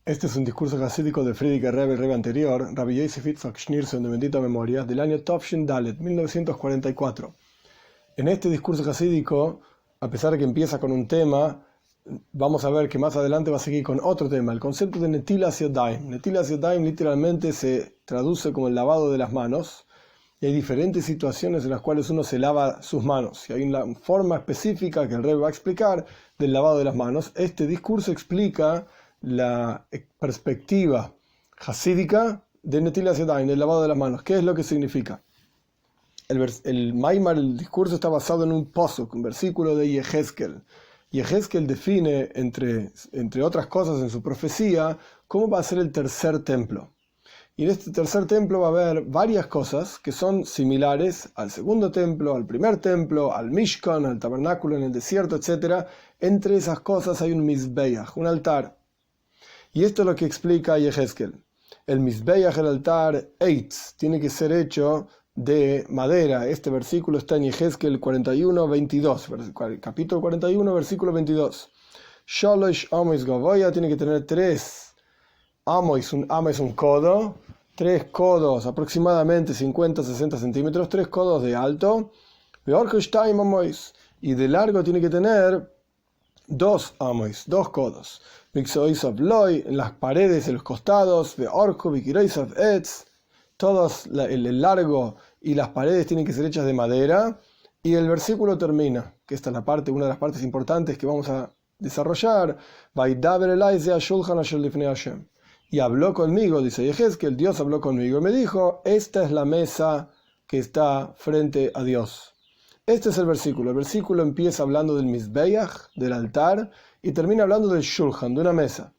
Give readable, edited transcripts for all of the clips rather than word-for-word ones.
Este es un discurso jasídico de Frierdiker Rebbe, el Rebbe anterior, Rabbi Yosef Yitzhak Schneerson, de bendita memoria, del año Tovshin Dalet, 1944. En este discurso jasídico, a pesar de que empieza con un tema, vamos a ver que más adelante va a seguir con otro tema, el concepto de Netilas Yadayim. Netilas Yadayim literalmente se traduce como el lavado de las manos, y hay diferentes situaciones en las cuales uno se lava sus manos. Y hay una forma específica que el Rebbe va a explicar del lavado de las manos. Este discurso explica la perspectiva hasídica de Netilas Yadayim, del lavado de las manos. ¿Qué es lo que significa? El Maimar, el discurso está basado en un posuk, un versículo de Yehezkel. Yehezkel define, entre otras cosas en su profecía, cómo va a ser el tercer templo. Y en este tercer templo va a haber varias cosas que son similares al segundo templo, al primer templo, al Mishkan, al tabernáculo en el desierto, etc. Entre esas cosas hay un Mizbeach, un altar. Y esto es lo que explica Yehezkel. El Mizbeach, el altar, Eitz, tiene que ser hecho de madera. Este versículo está en Yehezkel 41:22, capítulo 41, versículo 22. Sholosh Amois Gavoya tiene que tener 3 amois, un amo es un codo, 3 codos, aproximadamente 50-60 centímetros, 3 codos de alto, y de largo tiene que tener 2 amois, 2 codos. En las paredes, en los costados, todos el largo y las paredes tienen que ser hechas de madera. Y el versículo termina, que esta es una de las partes importantes que vamos a desarrollar. Y habló conmigo, dice Yehezkel, Dios habló conmigo y me dijo: esta es la mesa que está frente a Dios. Este es el versículo. El versículo empieza hablando del Mizbeach, del altar, y termina hablando del Shulchan, de una mesa.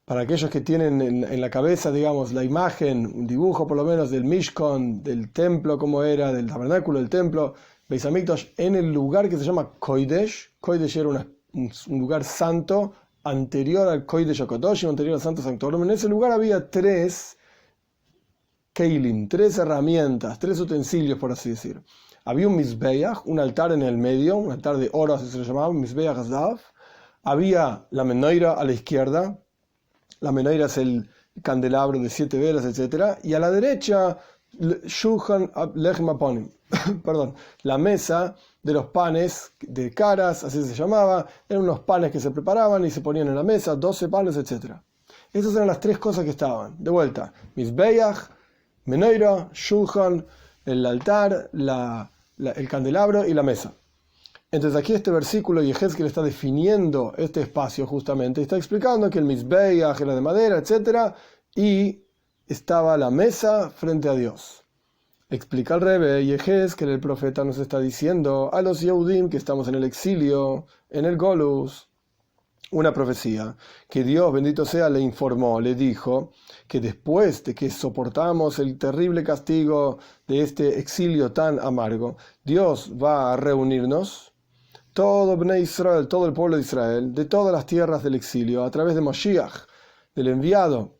Para aquellos que tienen en la cabeza, digamos, la imagen, un dibujo por lo menos del Mishkan, del templo como era, del tabernáculo del templo, Beis Hamikdash, en el lugar que se llama Kodesh. Kodesh era un lugar santo, anterior al Kodesh HaKadoshim, anterior al Santo Sanctorum. En ese lugar había 3 keilim, 3 herramientas, 3 utensilios, por así decir. Había un Mizbeach, un altar en el medio, un altar de oro, así se lo llamaba, un Mizbeach Zav. Había la menorá a la izquierda. La menorá es el candelabro de 7 velas, etc. Y a la derecha, Shulchan Lechem Aponim, perdón, la mesa de los panes de caras, así se llamaba. Eran unos panes que se preparaban y se ponían en la mesa, 12 panes, etc. Esas eran las 3 cosas que estaban. De vuelta, Mizbeach, menorá, Shulchan, el altar, el candelabro y la mesa. Entonces aquí este versículo, Yehezkel está definiendo este espacio justamente, está explicando que el Mizbeach era de madera, etc. Y estaba la mesa frente a Dios. Explica el Rebbe, Yehezkel, el profeta, nos está diciendo a los Yehudim que estamos en el exilio, en el Golus, una profecía que Dios, bendito sea, le informó, le dijo que después de que soportamos el terrible castigo de este exilio tan amargo, Dios va a reunirnos, todo Bnei Israel, todo el pueblo de Israel, de todas las tierras del exilio, a través de Moshiach, del enviado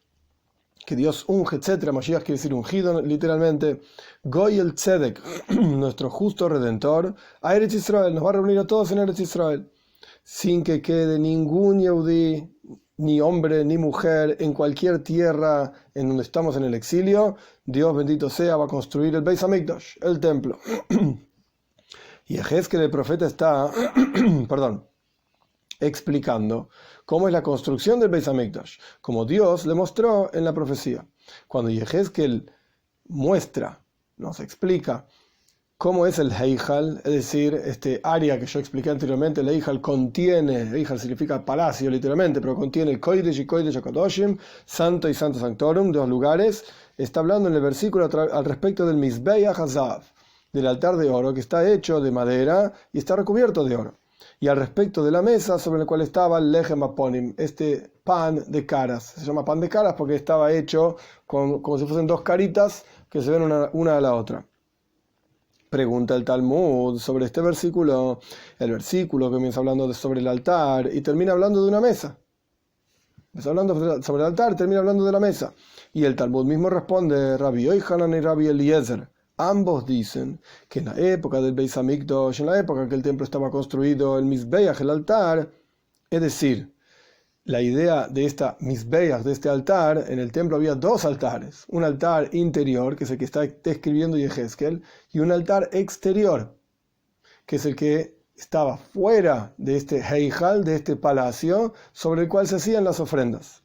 que Dios unge, etc. Moshiach quiere decir ungido, literalmente. Goy el Tzedek, nuestro justo redentor, a Eretz Israel, nos va a reunir a todos en Eretz Israel, sin que quede ningún Yehudí, ni hombre, ni mujer, en cualquier tierra en donde estamos en el exilio. Dios, bendito sea, va a construir el Beis Hamikdash, el templo. Y Yehezkel, el profeta, está explicando cómo es la construcción del Beis Hamikdash, como Dios le mostró en la profecía. Cuando Yehezkel nos explica cómo es el Heichal, es decir, este área que yo expliqué anteriormente, el Heichal Heichal significa palacio literalmente, pero contiene el Kodesh y Kodesh HaKadoshim, Santo y Santo Sanctorum, 2 lugares. Está hablando en el versículo al respecto del Mizbeach Hazav, del altar de oro que está hecho de madera y está recubierto de oro. Y al respecto de la mesa sobre la cual estaba el Lechem Aponim, este pan de caras. Se llama pan de caras porque estaba hecho como si fuesen 2 caritas que se ven una a la otra. Pregunta el Talmud sobre este versículo. El versículo comienza hablando sobre el altar y termina hablando de una mesa. Está hablando sobre el altar, termina hablando de la mesa. Y el Talmud mismo responde, Rabbi Yohanan y Rabbi Eliezer. Ambos dicen que en la época del Beis Hamikdash, en la época en que el templo estaba construido, el Mizbeach, el altar, es decir, la idea de esta Mizbeach, de este altar. En el templo había dos altares, un altar interior, que es el que está describiendo Yehezkel, y un altar exterior, que es el que estaba fuera de este Heijal, de este palacio, sobre el cual se hacían las ofrendas.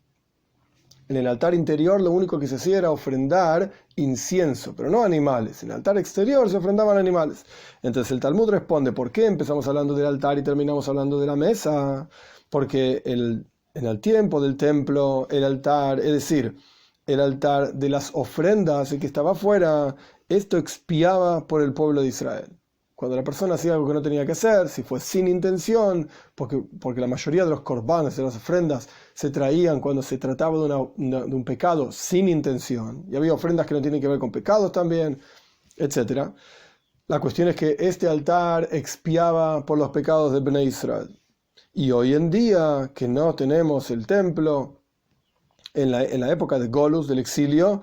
En el altar interior lo único que se hacía era ofrendar incienso, pero no animales. En el altar exterior se ofrendaban animales. Entonces el Talmud responde, ¿por qué empezamos hablando del altar y terminamos hablando de la mesa? Porque en el tiempo del templo, el altar, es decir, el altar de las ofrendas, el que estaba afuera, esto expiaba por el pueblo de Israel. Cuando la persona hacía algo que no tenía que hacer, si fue sin intención, porque la mayoría de los corbanes, de las ofrendas, se traían cuando se trataba de un pecado sin intención, y había ofrendas que no tienen que ver con pecados también, etc. La cuestión es que este altar expiaba por los pecados de Bnei Israel. Y hoy en día, que no tenemos el templo, en la época de Golus, del exilio,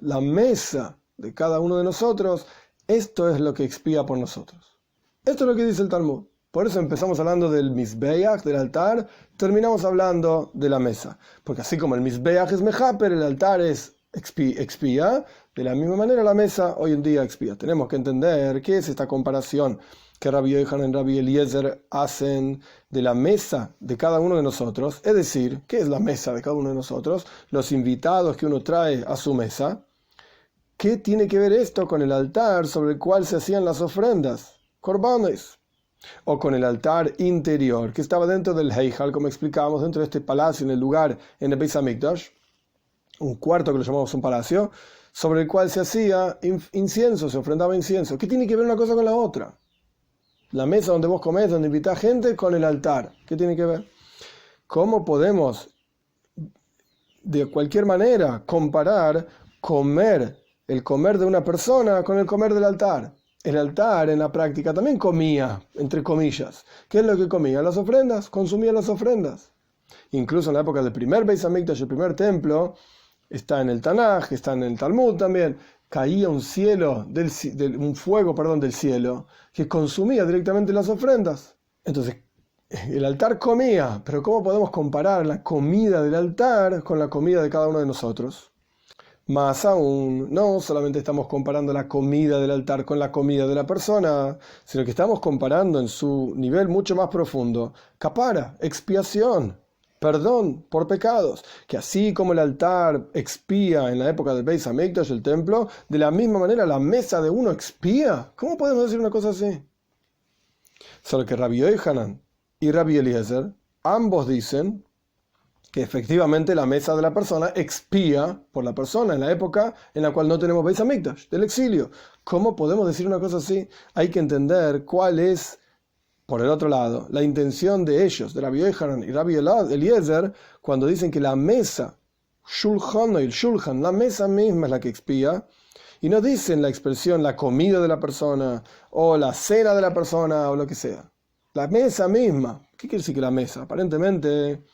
la mesa de cada uno de nosotros, esto es lo que expía por nosotros. Esto es lo que dice el Talmud. Por eso empezamos hablando del Mizbeach, del altar, terminamos hablando de la mesa. Porque así como el Mizbeach es mejaper, el altar es expía, de la misma manera la mesa hoy en día expía. Tenemos que entender qué es esta comparación que Rabbi Yochanan y Rabbi Eliezer hacen de la mesa de cada uno de nosotros. Es decir, ¿qué es la mesa de cada uno de nosotros? Los invitados que uno trae a su mesa. ¿Qué tiene que ver esto con el altar sobre el cual se hacían las ofrendas? Corbanes. O con el altar interior, que estaba dentro del Heijal, como explicábamos, dentro de este palacio, en el lugar, en el Beis Hamikdash, un cuarto que lo llamamos un palacio, sobre el cual se hacía incienso, se ofrendaba incienso. ¿Qué tiene que ver una cosa con la otra? La mesa donde vos comés, donde invitás gente, con el altar. ¿Qué tiene que ver? ¿Cómo podemos, de cualquier manera, comparar el comer de una persona con el comer del altar? El altar en la práctica también comía, entre comillas. ¿Qué es lo que comía? Las ofrendas, consumía las ofrendas. Incluso en la época del primer Beis Hamikdash, el primer templo, está en el Tanaj, está en el Talmud también, caía un fuego del cielo que consumía directamente las ofrendas. Entonces, el altar comía, pero ¿cómo podemos comparar la comida del altar con la comida de cada uno de nosotros? Más aún, no solamente estamos comparando la comida del altar con la comida de la persona, sino que estamos comparando en su nivel mucho más profundo, kapara, expiación, perdón por pecados, que así como el altar expía en la época del Beis Hamikdash, el templo, de la misma manera la mesa de uno expía. ¿Cómo podemos decir una cosa así? Solo que Rabbi Yochanan y Rabbi Eliezer, ambos dicen que efectivamente la mesa de la persona expía por la persona en la época en la cual no tenemos Beis Hamikdash, del exilio. ¿Cómo podemos decir una cosa así? Hay que entender cuál es, por el otro lado, la intención de ellos, de Rabbi Yochanan y Rabbi Eliezer, cuando dicen que la mesa, shulchan, la mesa misma es la que expía, y no dicen la expresión la comida de la persona, o la cena de la persona, o lo que sea. La mesa misma. ¿Qué quiere decir que la mesa? Aparentemente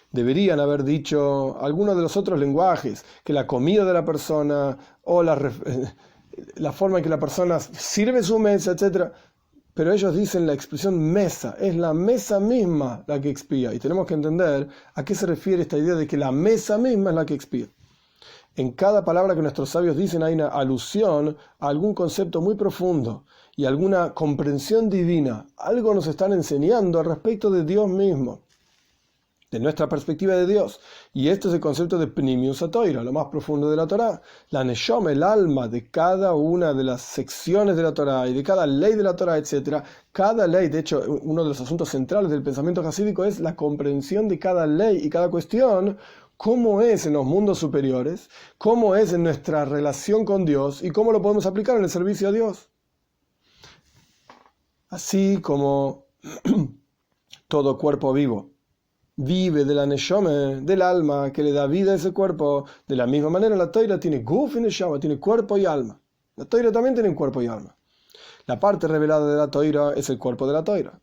deberían haber dicho algunos de los otros lenguajes, que la comida de la persona o la forma en que la persona sirve su mesa, etc. Pero ellos dicen la expresión mesa, es la mesa misma la que expía. Y tenemos que entender a qué se refiere esta idea de que la mesa misma es la que expía. En cada palabra que nuestros sabios dicen hay una alusión a algún concepto muy profundo y alguna comprensión divina. Algo nos están enseñando al respecto de Dios mismo, de nuestra perspectiva de Dios. Y este es el concepto de Pnimius HaTorah, lo más profundo de la Torah. La Neshama, el alma de cada una de las secciones de la Torah y de cada ley de la Torah, etc. Cada ley, de hecho, uno de los asuntos centrales del pensamiento jasídico es la comprensión de cada ley y cada cuestión, cómo es en los mundos superiores, cómo es en nuestra relación con Dios y cómo lo podemos aplicar en el servicio a Dios. Así como todo cuerpo vivo vive de la neshama, del alma que le da vida a ese cuerpo, de la misma manera la Torah tiene guf y neshama, tiene cuerpo y alma. La Torah también tiene cuerpo y alma. La parte revelada de la Torah es el cuerpo de la Torah,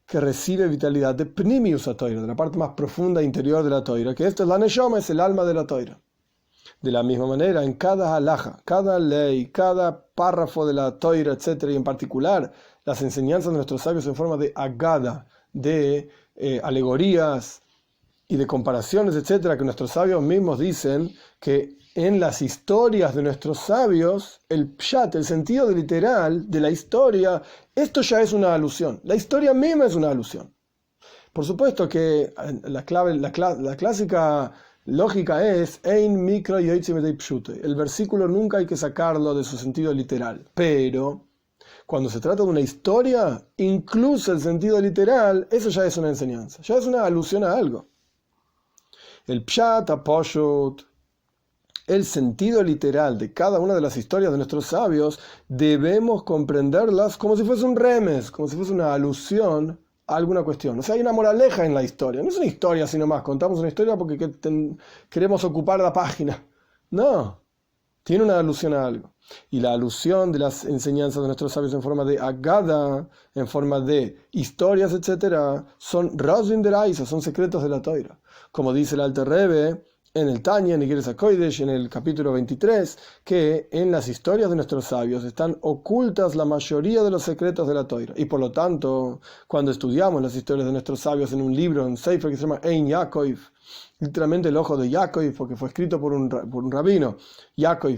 que recibe vitalidad de Pnimius HaTorah, de la parte más profunda e interior de la Torah, que esto es la neshama, es el alma de la Torah. De la misma manera, en cada halaja, cada ley, cada párrafo de la Torah, etc., y en particular las enseñanzas de nuestros sabios en forma de agada, de alegorías y de comparaciones, etcétera, que nuestros sabios mismos dicen que en las historias de nuestros sabios, el pshat, el sentido literal de la historia, esto ya es una alusión. La historia misma es una alusión. Por supuesto que la clásica lógica es Ein mikra yoitze midei pshute. El versículo nunca hay que sacarlo de su sentido literal. Pero cuando se trata de una historia, incluso el sentido literal, eso ya es una enseñanza, ya es una alusión a algo. El pshat aposhut, el sentido literal de cada una de las historias de nuestros sabios, debemos comprenderlas como si fuese un remes, como si fuese una alusión a alguna cuestión. O sea, hay una moraleja en la historia. No es una historia sino más. Contamos una historia porque queremos ocupar la página. No, tiene una alusión a algo. Y la alusión de las enseñanzas de nuestros sabios en forma de agada, en forma de historias, etc., son razvim deraisa, son secretos de la Toira. Como dice el Alter Rebbe en el Tanya, en Igeres HaKodesh, en el capítulo 23, que en las historias de nuestros sabios están ocultas la mayoría de los secretos de la Toira. Y por lo tanto, cuando estudiamos las historias de nuestros sabios en un libro, en Sefer, que se llama Ein Yaakov, literalmente el ojo de Yaakov, porque fue escrito por un rabino, Yaakov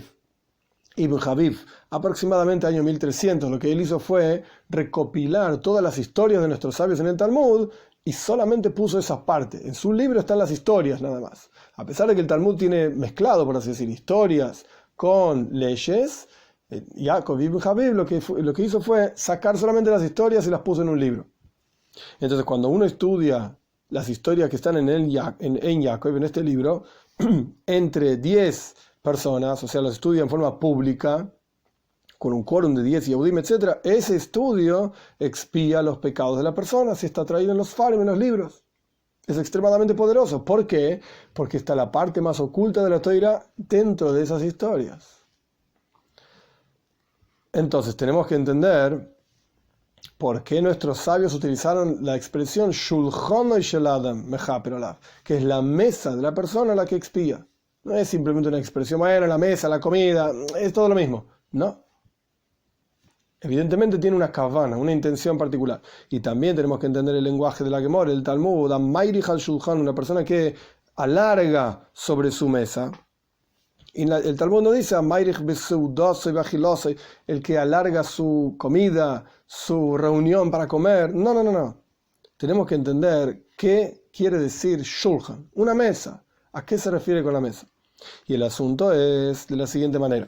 Ibn Habib, aproximadamente año 1300, lo que él hizo fue recopilar todas las historias de nuestros sabios en el Talmud y solamente puso esas partes. En su libro están las historias nada más. A pesar de que el Talmud tiene mezclado, por así decir, historias con leyes, Yaakov Ibn Habib lo que hizo fue sacar solamente las historias y las puso en un libro. Entonces, cuando uno estudia las historias que están en Yaakov, en este libro, entre 10 personas, o sea, las estudia en forma pública, con un quórum de 10 Yehudim, etc., ese estudio expía los pecados de la persona, si está traído en los farim, en los libros. Es extremadamente poderoso. ¿Por qué? Porque está la parte más oculta de la Toira dentro de esas historias. Entonces, tenemos que entender por qué nuestros sabios utilizaron la expresión Shulchan shel Adam mechaper olav, que es la mesa de la persona la que expía. No es simplemente una expresión, bueno, la mesa, la comida, es todo lo mismo. No. Evidentemente tiene una kavana, una intención particular. Y también tenemos que entender el lenguaje de la Gemara, el Talmud, Amayrich al Shulchan, una persona que alarga sobre su mesa. Y el Talmud no dice Amayrich beseudoso y bajiloso, el que alarga su comida, su reunión para comer. No. Tenemos que entender qué quiere decir Shulchan, una mesa. ¿A qué se refiere con la mesa? Y el asunto es de la siguiente manera.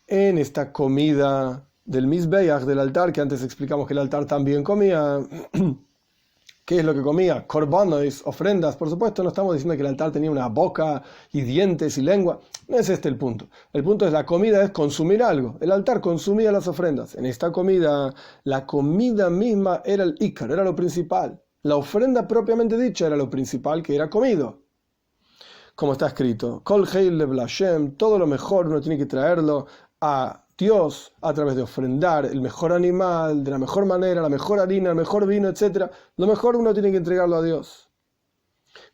En esta comida del Mizbeach, del altar, que antes explicamos que el altar también comía, ¿qué es lo que comía? Korbanos, ofrendas. Por supuesto, no estamos diciendo que el altar tenía una boca y dientes y lengua. No es este el punto. El punto es la comida, es consumir algo. El altar consumía las ofrendas. En esta comida, la comida misma era el ikar, era lo principal. La ofrenda propiamente dicha era lo principal, que era comido. Como está escrito, Kol Heil Lev Lashem, todo lo mejor uno tiene que traerlo a Dios a través de ofrendar el mejor animal, de la mejor manera, la mejor harina, el mejor vino, etc. Lo mejor uno tiene que entregarlo a Dios.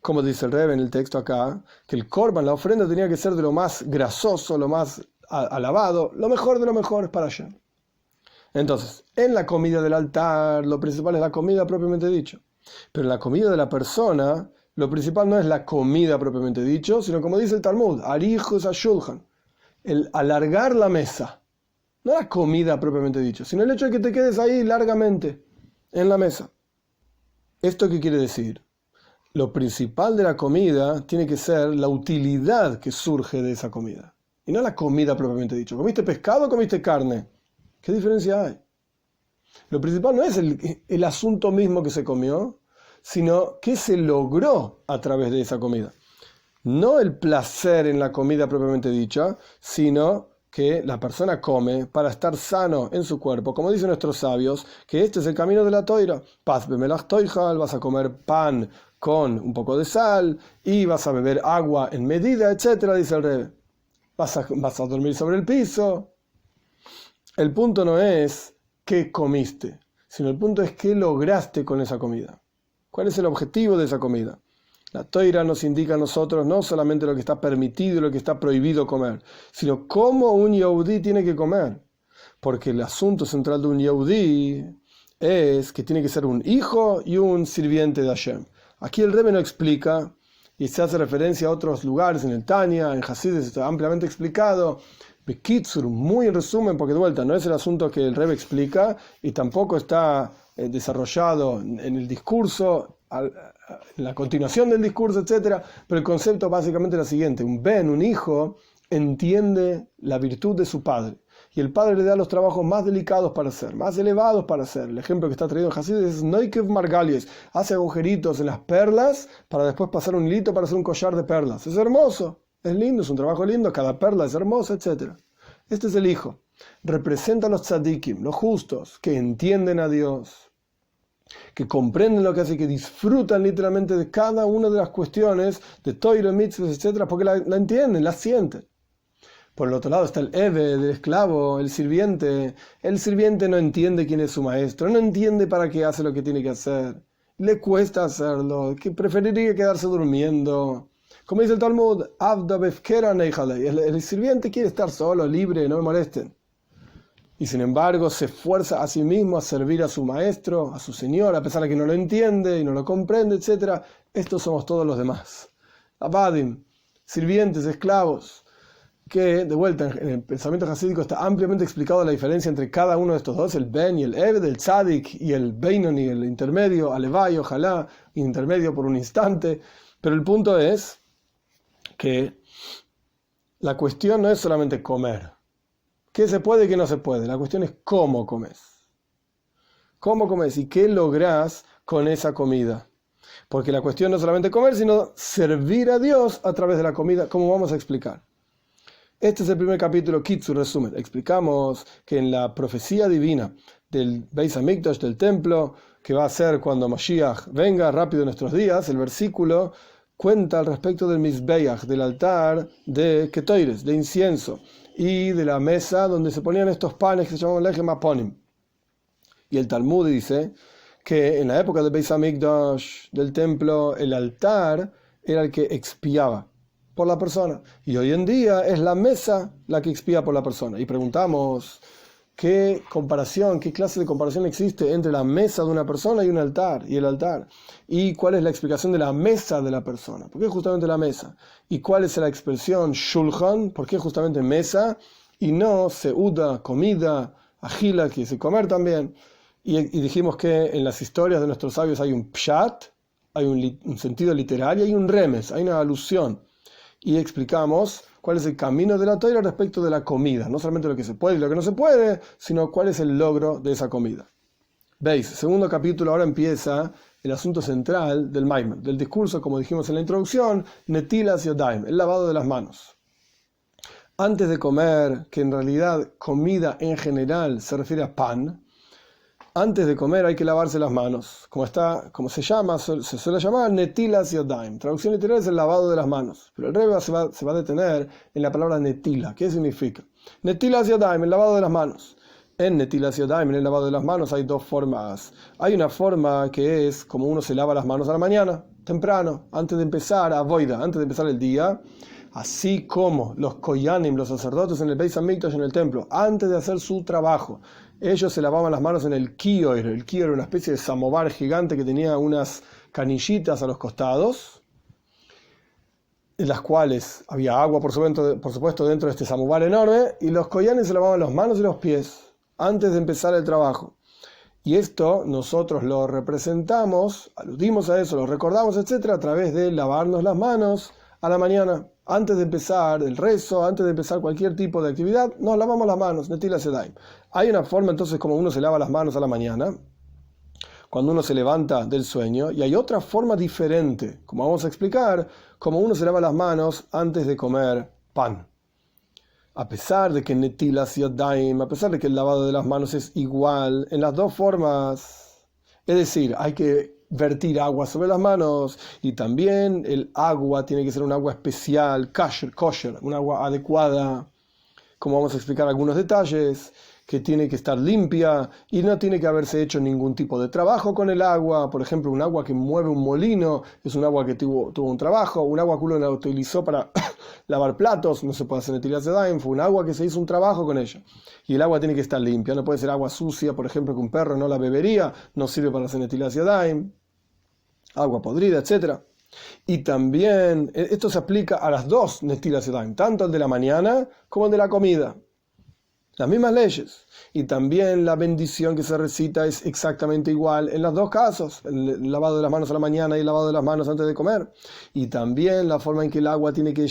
Como dice el Rebbe en el texto acá, que el korban, la ofrenda, tenía que ser de lo más grasoso, lo más alabado, lo mejor de lo mejor es para Hashem. Entonces, en la comida del altar, lo principal es la comida propiamente dicho. Pero en la comida de la persona, lo principal no es la comida propiamente dicho, sino como dice el Talmud, Arijus Ashulchan, el alargar la mesa. No la comida propiamente dicho, sino el hecho de que te quedes ahí largamente en la mesa. ¿Esto qué quiere decir? Lo principal de la comida tiene que ser la utilidad que surge de esa comida. Y no la comida propiamente dicho. ¿Comiste pescado o comiste carne? ¿Qué diferencia hay? Lo principal no es el asunto mismo que se comió, sino qué se logró a través de esa comida. No el placer en la comida propiamente dicha, sino que la persona come para estar sano en su cuerpo. Como dicen nuestros sabios, que este es el camino de la toira. Paz bemelach toijal, vas a comer pan con un poco de sal y vas a beber agua en medida, etc., dice el Rebbe. Vas a dormir sobre el piso. El punto no es qué comiste, sino el punto es qué lograste con esa comida. ¿Cuál es el objetivo de esa comida? La Toira nos indica a nosotros no solamente lo que está permitido y lo que está prohibido comer, sino cómo un Yehudí tiene que comer. Porque el asunto central de un Yehudí es que tiene que ser un hijo y un sirviente de Hashem. Aquí el Rebbe no explica, y se hace referencia a otros lugares en el Tanya, en Hasidus está ampliamente explicado. Bekitsur, muy en resumen, porque de vuelta no es el asunto que el Rebbe explica y tampoco está desarrollado en el discurso, en la continuación del discurso, etc. Pero el concepto básicamente es el siguiente: un hijo, entiende la virtud de su padre. Y el padre le da los trabajos más delicados para hacer, más elevados para hacer. El ejemplo que está traído en Hasidus es Noikev Margalies, hace agujeritos en las perlas para después pasar un hilito para hacer un collar de perlas. Es hermoso, es lindo, es un trabajo lindo, cada perla es hermosa, etc. Este es el hijo. Representa a los tzadikim, los justos, que entienden a Dios, que comprenden lo que hace, que disfrutan literalmente de cada una de las cuestiones de Torah, mitzvot, etc., porque la entienden, la sienten. Por el otro lado está el Eved, el esclavo, el sirviente. El sirviente no entiende quién es su maestro, no entiende para qué hace lo que tiene que hacer. Le cuesta hacerlo, que preferiría quedarse durmiendo. Como dice el Talmud, el sirviente quiere estar solo, libre, no me molesten. Y sin embargo se esfuerza a sí mismo a servir a su maestro, a su señor, a pesar de que no lo entiende y no lo comprende, etc. Estos somos todos los demás. Abadim, sirvientes, esclavos. Que, de vuelta, en el pensamiento hasídico está ampliamente explicado la diferencia entre cada uno de estos dos, el Ben y el Eved, el Tzadik y el Beinoni, el intermedio, Alevay, ojalá, intermedio por un instante. Pero el punto es que la cuestión no es solamente comer. ¿Qué se puede y qué no se puede? La cuestión es cómo comes. ¿Cómo comes y qué lográs con esa comida? Porque la cuestión no es solamente comer, sino servir a Dios a través de la comida, como vamos a explicar. Este es el primer capítulo, Kitsur, resumen. Explicamos que en la profecía divina del Beis Hamikdash, del templo, que va a ser cuando Mashiach venga rápido en nuestros días, el versículo cuenta al respecto del Mizbeach, del altar de Ketoires, de incienso, y de la mesa donde se ponían estos panes que se llamaban Lechem Aponim. Y el Talmud dice que en la época del Beis Hamikdash, del templo, el altar era el que expiaba por la persona, y hoy en día es la mesa la que expía por la persona. Y preguntamos qué clase de comparación existe entre la mesa de una persona y un altar, y el altar, y cuál es la explicación de la mesa de la persona, por qué justamente la mesa, y cuál es la expresión shulchan, por qué justamente mesa y no seuda, comida, agila, que es comer también. Y dijimos que en las historias de nuestros sabios hay un pshat, hay un sentido literal, y hay un remes, hay una alusión. Y explicamos cuál es el camino de la Torah respecto de la comida, no solamente lo que se puede y lo que no se puede, sino cuál es el logro de esa comida. Veis, segundo capítulo, ahora empieza el asunto central del Maimer, del discurso, como dijimos en la introducción, Netilas Yodaim, el lavado de las manos. Antes de comer, que en realidad comida en general se refiere a pan, antes de comer hay que lavarse las manos, como se suele llamar Netilas Yodaim. Traducción literal es el lavado de las manos. Pero el Rebbe se va a detener en la palabra netila. ¿Qué significa? Netilas Yodaim, el lavado de las manos. En Netilas Yodaim, en el lavado de las manos, hay dos formas. Hay una forma que es como uno se lava las manos a la mañana, temprano, antes de empezar antes de empezar el día. Así como los koyanim, los sacerdotes en el Beis Hamikdash, en el templo, antes de hacer su trabajo, ellos se lavaban las manos en el kior. El kior era una especie de samovar gigante que tenía unas canillitas a los costados, en las cuales había agua, por supuesto, dentro de este samovar enorme, y los koyanim se lavaban las manos y los pies antes de empezar el trabajo. Y esto nosotros lo representamos, aludimos a eso, lo recordamos, etc., a través de lavarnos las manos a la mañana. Antes de empezar el rezo, antes de empezar cualquier tipo de actividad, nos lavamos las manos, Netilas Yodaim. Hay una forma entonces como uno se lava las manos a la mañana, cuando uno se levanta del sueño, y hay otra forma diferente, como vamos a explicar, como uno se lava las manos antes de comer pan. A pesar de que Netilas Yodaim, a pesar de que el lavado de las manos es igual en las dos formas, es decir, hay que vertir agua sobre las manos, y también el agua tiene que ser un agua especial, kosher, un agua adecuada, como vamos a explicar algunos detalles, que tiene que estar limpia y no tiene que haberse hecho ningún tipo de trabajo con el agua. Por ejemplo, un agua que mueve un molino es un agua que tuvo un trabajo. Un agua que uno la utilizó para lavar platos, no se puede hacer Netilas Yadayim, fue un agua que se hizo un trabajo con ella. Y el agua tiene que estar limpia, no puede ser agua sucia, por ejemplo, que un perro no la bebería, no sirve para hacer Netilas Yadayim, agua podrida, etc. Y también, esto se aplica a las dos Netilas Yadayim, tanto el de la mañana como el de la comida. Las mismas leyes. Y también la bendición que se recita es exactamente igual en los dos casos, el lavado de las manos a la mañana y el lavado de las manos antes de comer. Y también la forma en que el agua tiene que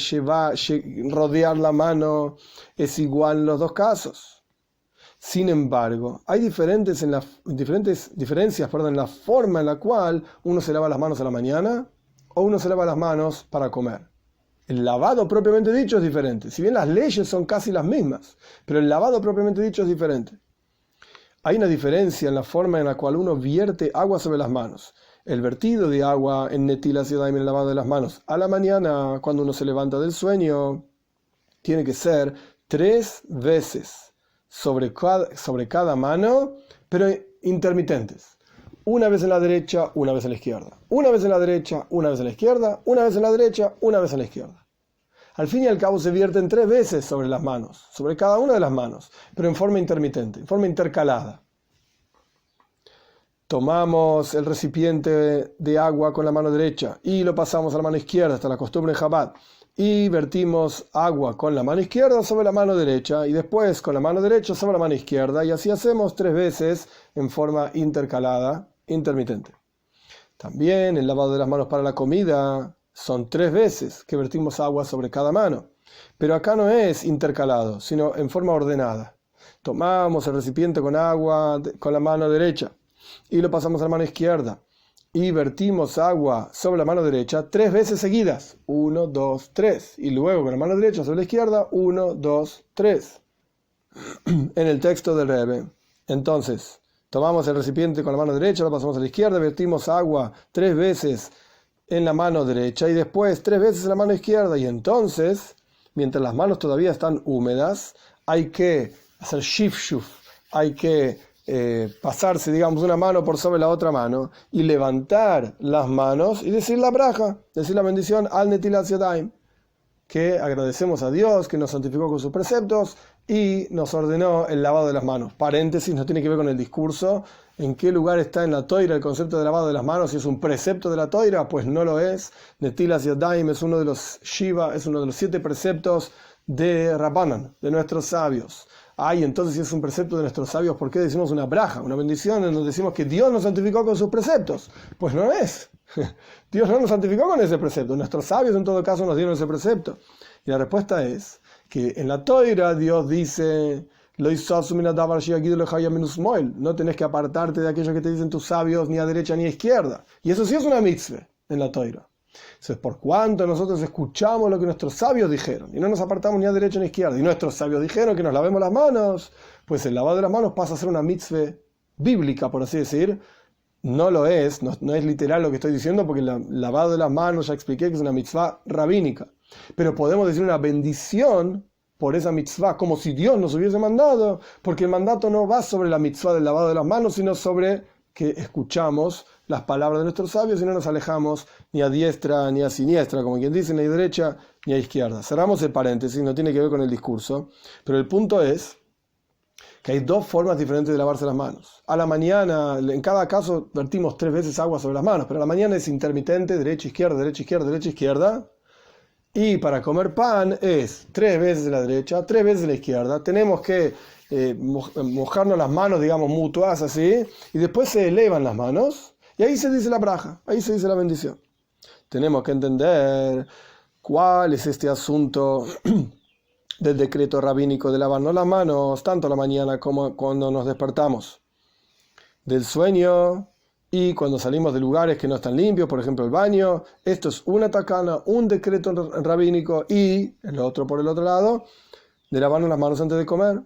rodear la mano es igual en los dos casos. Sin embargo, hay diferencias en la forma en la cual uno se lava las manos a la mañana o uno se lava las manos para comer. El lavado propiamente dicho es diferente. Si bien las leyes son casi las mismas, pero el lavado propiamente dicho es diferente. Hay una diferencia en la forma en la cual uno vierte agua sobre las manos. El vertido de agua en Netilas Yadayim, en el lavado de las manos, a la mañana, cuando uno se levanta del sueño, tiene que ser 3 veces sobre cada mano, pero intermitentes. Una vez en la derecha, una vez en la izquierda. Una vez en la derecha, una vez en la izquierda. Una vez en la derecha, una vez en la izquierda. Al fin y al cabo se vierten 3 veces sobre las manos, sobre cada una de las manos, pero en forma intermitente, en forma intercalada. Tomamos el recipiente de agua con la mano derecha y lo pasamos a la mano izquierda, hasta la costumbre en Chabad. Y vertimos agua con la mano izquierda sobre la mano derecha y después con la mano derecha sobre la mano izquierda. Y así hacemos 3 veces en forma intercalada, intermitente. También el lavado de las manos para la comida son 3 veces que vertimos agua sobre cada mano. Pero acá no es intercalado, sino en forma ordenada. Tomamos el recipiente con agua con la mano derecha y lo pasamos a la mano izquierda. Y vertimos agua sobre la mano derecha 3 veces seguidas. 1, 2, 3. Y luego con la mano derecha sobre la izquierda. 1, 2, 3. En el texto del Rebbe. Entonces, tomamos el recipiente con la mano derecha, lo pasamos a la izquierda, vertimos agua 3 veces en la mano derecha y después 3 veces en la mano izquierda. Y entonces, mientras las manos todavía están húmedas, hay que hacer shifshuf, hay que pasarse, digamos, una mano por sobre la otra mano y levantar las manos y decir la braja, decir la bendición al Netilas Yadayim, que agradecemos a Dios que nos santificó con sus preceptos y nos ordenó el lavado de las manos. Paréntesis, no tiene que ver con el discurso. ¿En qué lugar está en la Toira el concepto de lavado de las manos? Si es un precepto de la Toira, pues no lo es. Netilas Yadayim es uno de los Shiva, es uno de los 7 preceptos de Rabbanan, de nuestros sabios. Entonces si es un precepto de nuestros sabios, ¿por qué decimos una braja, una bendición en donde decimos que Dios nos santificó con sus preceptos? Pues no es. Dios no nos santificó con ese precepto. Nuestros sabios en todo caso nos dieron ese precepto. Y la respuesta es que en la Toira Dios dice: no tenés que apartarte de aquello que te dicen tus sabios ni a derecha ni a izquierda. Y eso sí es una mitzvah en la Toira. Entonces, por cuanto nosotros escuchamos lo que nuestros sabios dijeron y no nos apartamos ni a derecha ni a izquierda, y nuestros sabios dijeron que nos lavemos las manos, pues el lavado de las manos pasa a ser una mitzvah bíblica, por así decir. No lo es, no es literal lo que estoy diciendo, porque el lavado de las manos ya expliqué que es una mitzvah rabínica. Pero podemos decir una bendición por esa mitzvah, como si Dios nos hubiese mandado, porque el mandato no va sobre la mitzvah del lavado de las manos, sino sobre que escuchamos las palabras de nuestros sabios y no nos alejamos ni a diestra ni a siniestra, como quien dice, ni a derecha ni a izquierda. Cerramos el paréntesis, no tiene que ver con el discurso, pero el punto es que hay 2 formas diferentes de lavarse las manos. A la mañana, en cada caso, vertimos 3 veces agua sobre las manos, pero a la mañana es intermitente, derecha, izquierda, derecha, izquierda, derecha, izquierda. Y para comer pan es 3 veces de la derecha, 3 veces de la izquierda. Tenemos que mojarnos las manos, digamos, mutuas, así, y después se elevan las manos, y ahí se dice la braja, ahí se dice la bendición. Tenemos que entender cuál es este asunto del decreto rabínico de lavarnos las manos, tanto a la mañana como cuando nos despertamos del sueño y cuando salimos de lugares que no están limpios, por ejemplo el baño. Esto es una takana, un decreto rabínico, y el otro, por el otro lado, de lavarnos las manos antes de comer.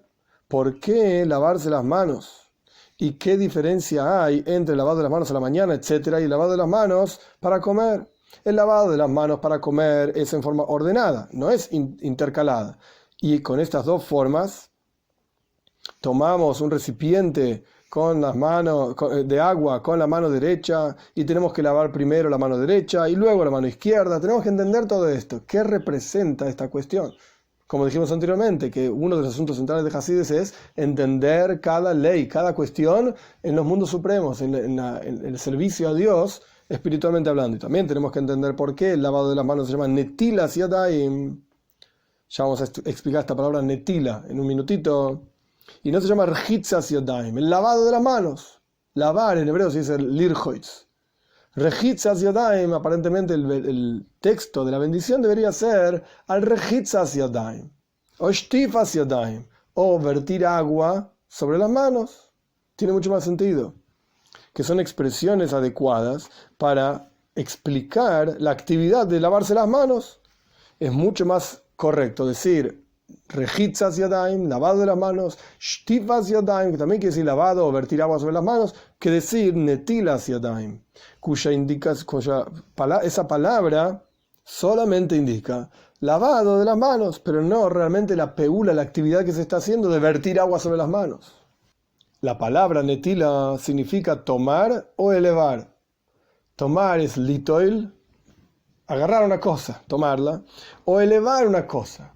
¿Por qué lavarse las manos? ¿Y qué diferencia hay entre el lavado de las manos a la mañana, etcétera, y el lavado de las manos para comer? El lavado de las manos para comer es en forma ordenada, no es intercalada. Y con estas 2 formas tomamos un recipiente con las manos de agua con la mano derecha y tenemos que lavar primero la mano derecha y luego la mano izquierda. Tenemos que entender todo esto. ¿Qué representa esta cuestión? Como dijimos anteriormente, que uno de los asuntos centrales de Hasides es entender cada ley, cada cuestión en los mundos supremos, en el servicio a Dios, espiritualmente hablando. Y también tenemos que entender por qué el lavado de las manos se llama netilas yadayim. Ya vamos a explicar esta palabra netila en un minutito. Y no se llama rehitzas yadayim, el lavado de las manos. Lavar en hebreo se dice lirhoitz. Rehitzas yadayim, aparentemente el texto de la bendición debería ser al rehitzas yadayim, o shtifas yadayim, o vertir agua sobre las manos. Tiene mucho más sentido, que son expresiones adecuadas para explicar la actividad de lavarse las manos. Es mucho más correcto decir rehitzas yadayim, lavado de las manos, shtifas yadayim, que también quiere decir lavado o vertir agua sobre las manos, que decir netilas yadayim, esa palabra solamente indica lavado de las manos, pero no realmente la peula, la actividad que se está haciendo de vertir agua sobre las manos. La palabra netila significa tomar o elevar. Tomar es litoil, agarrar una cosa, tomarla, o elevar una cosa.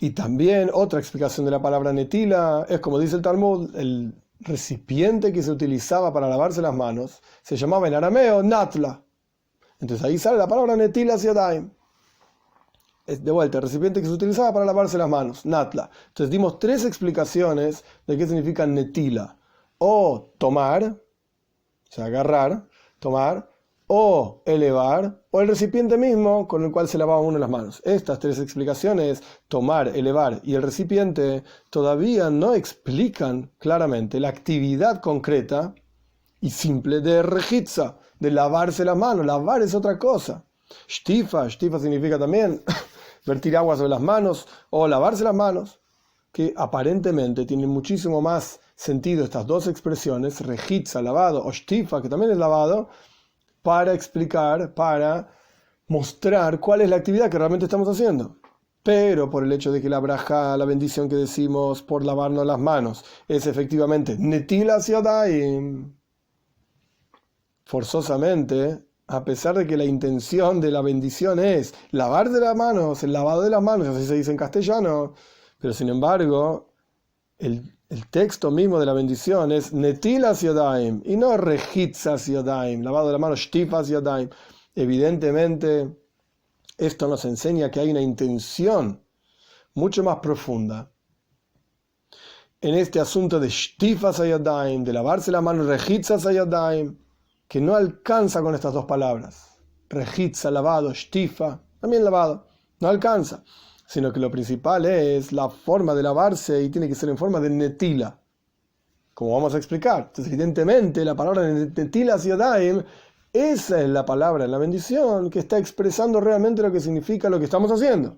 Y también otra explicación de la palabra netila es, como dice el Talmud, el recipiente que se utilizaba para lavarse las manos se llamaba en arameo natla. Entonces ahí sale la palabra netilas yadayim. De vuelta, el recipiente que se utilizaba para lavarse las manos, natla. Entonces dimos tres explicaciones de qué significa netila. O tomar, o sea, agarrar, tomar, o elevar, o el recipiente mismo con el cual se lavaba uno las manos. Estas tres explicaciones, tomar, elevar y el recipiente, todavía no explican claramente la actividad concreta y simple de rejitza, de lavarse las manos. Lavar es otra cosa. Shtifa significa también vertir agua sobre las manos o lavarse las manos, que aparentemente tienen muchísimo más sentido estas dos expresiones, rejitza, lavado, o shtifa, que también es lavado, para explicar, para mostrar cuál es la actividad que realmente estamos haciendo. Pero por el hecho de que la braja, la bendición que decimos por lavarnos las manos, es efectivamente netilas yadayim, forzosamente, a pesar de que la intención de la bendición es lavar de las manos, el lavado de las manos, así se dice en castellano, pero sin embargo, el texto mismo de la bendición es netilas yadayim y no rehitzas yadayim, lavado de las manos, shtifas yadayim. Evidentemente, esto nos enseña que hay una intención mucho más profunda en este asunto de shtifas yadayim, de lavarse las manos, rehitzas yadayim, que no alcanza con estas dos palabras. Rejitza, lavado, shtifa, también lavado, no alcanza, sino que lo principal es la forma de lavarse y tiene que ser en forma de netila, como vamos a explicar. Entonces, evidentemente, la palabra netilas yadayim, esa es la palabra en la bendición que está expresando realmente lo que significa lo que estamos haciendo.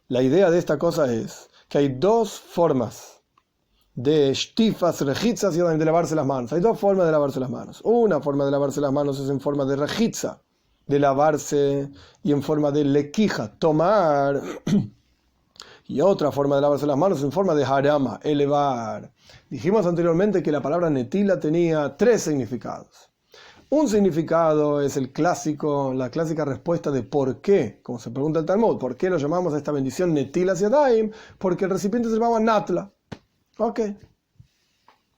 La idea de esta cosa es que hay dos formas de shtifas, rejitzas y de lavarse las manos. Hay dos formas de lavarse las manos. Una forma de lavarse las manos es en forma de rejitza, de lavarse, y en forma de lequija, tomar. Y otra forma de lavarse las manos es en forma de harama, elevar. Dijimos anteriormente que la palabra netila tenía tres significados. Un significado es la clásica respuesta de por qué, como se pregunta el Talmud, ¿por qué lo llamamos a esta bendición netilas yadayim? Porque el recipiente se llamaba natla. Ok,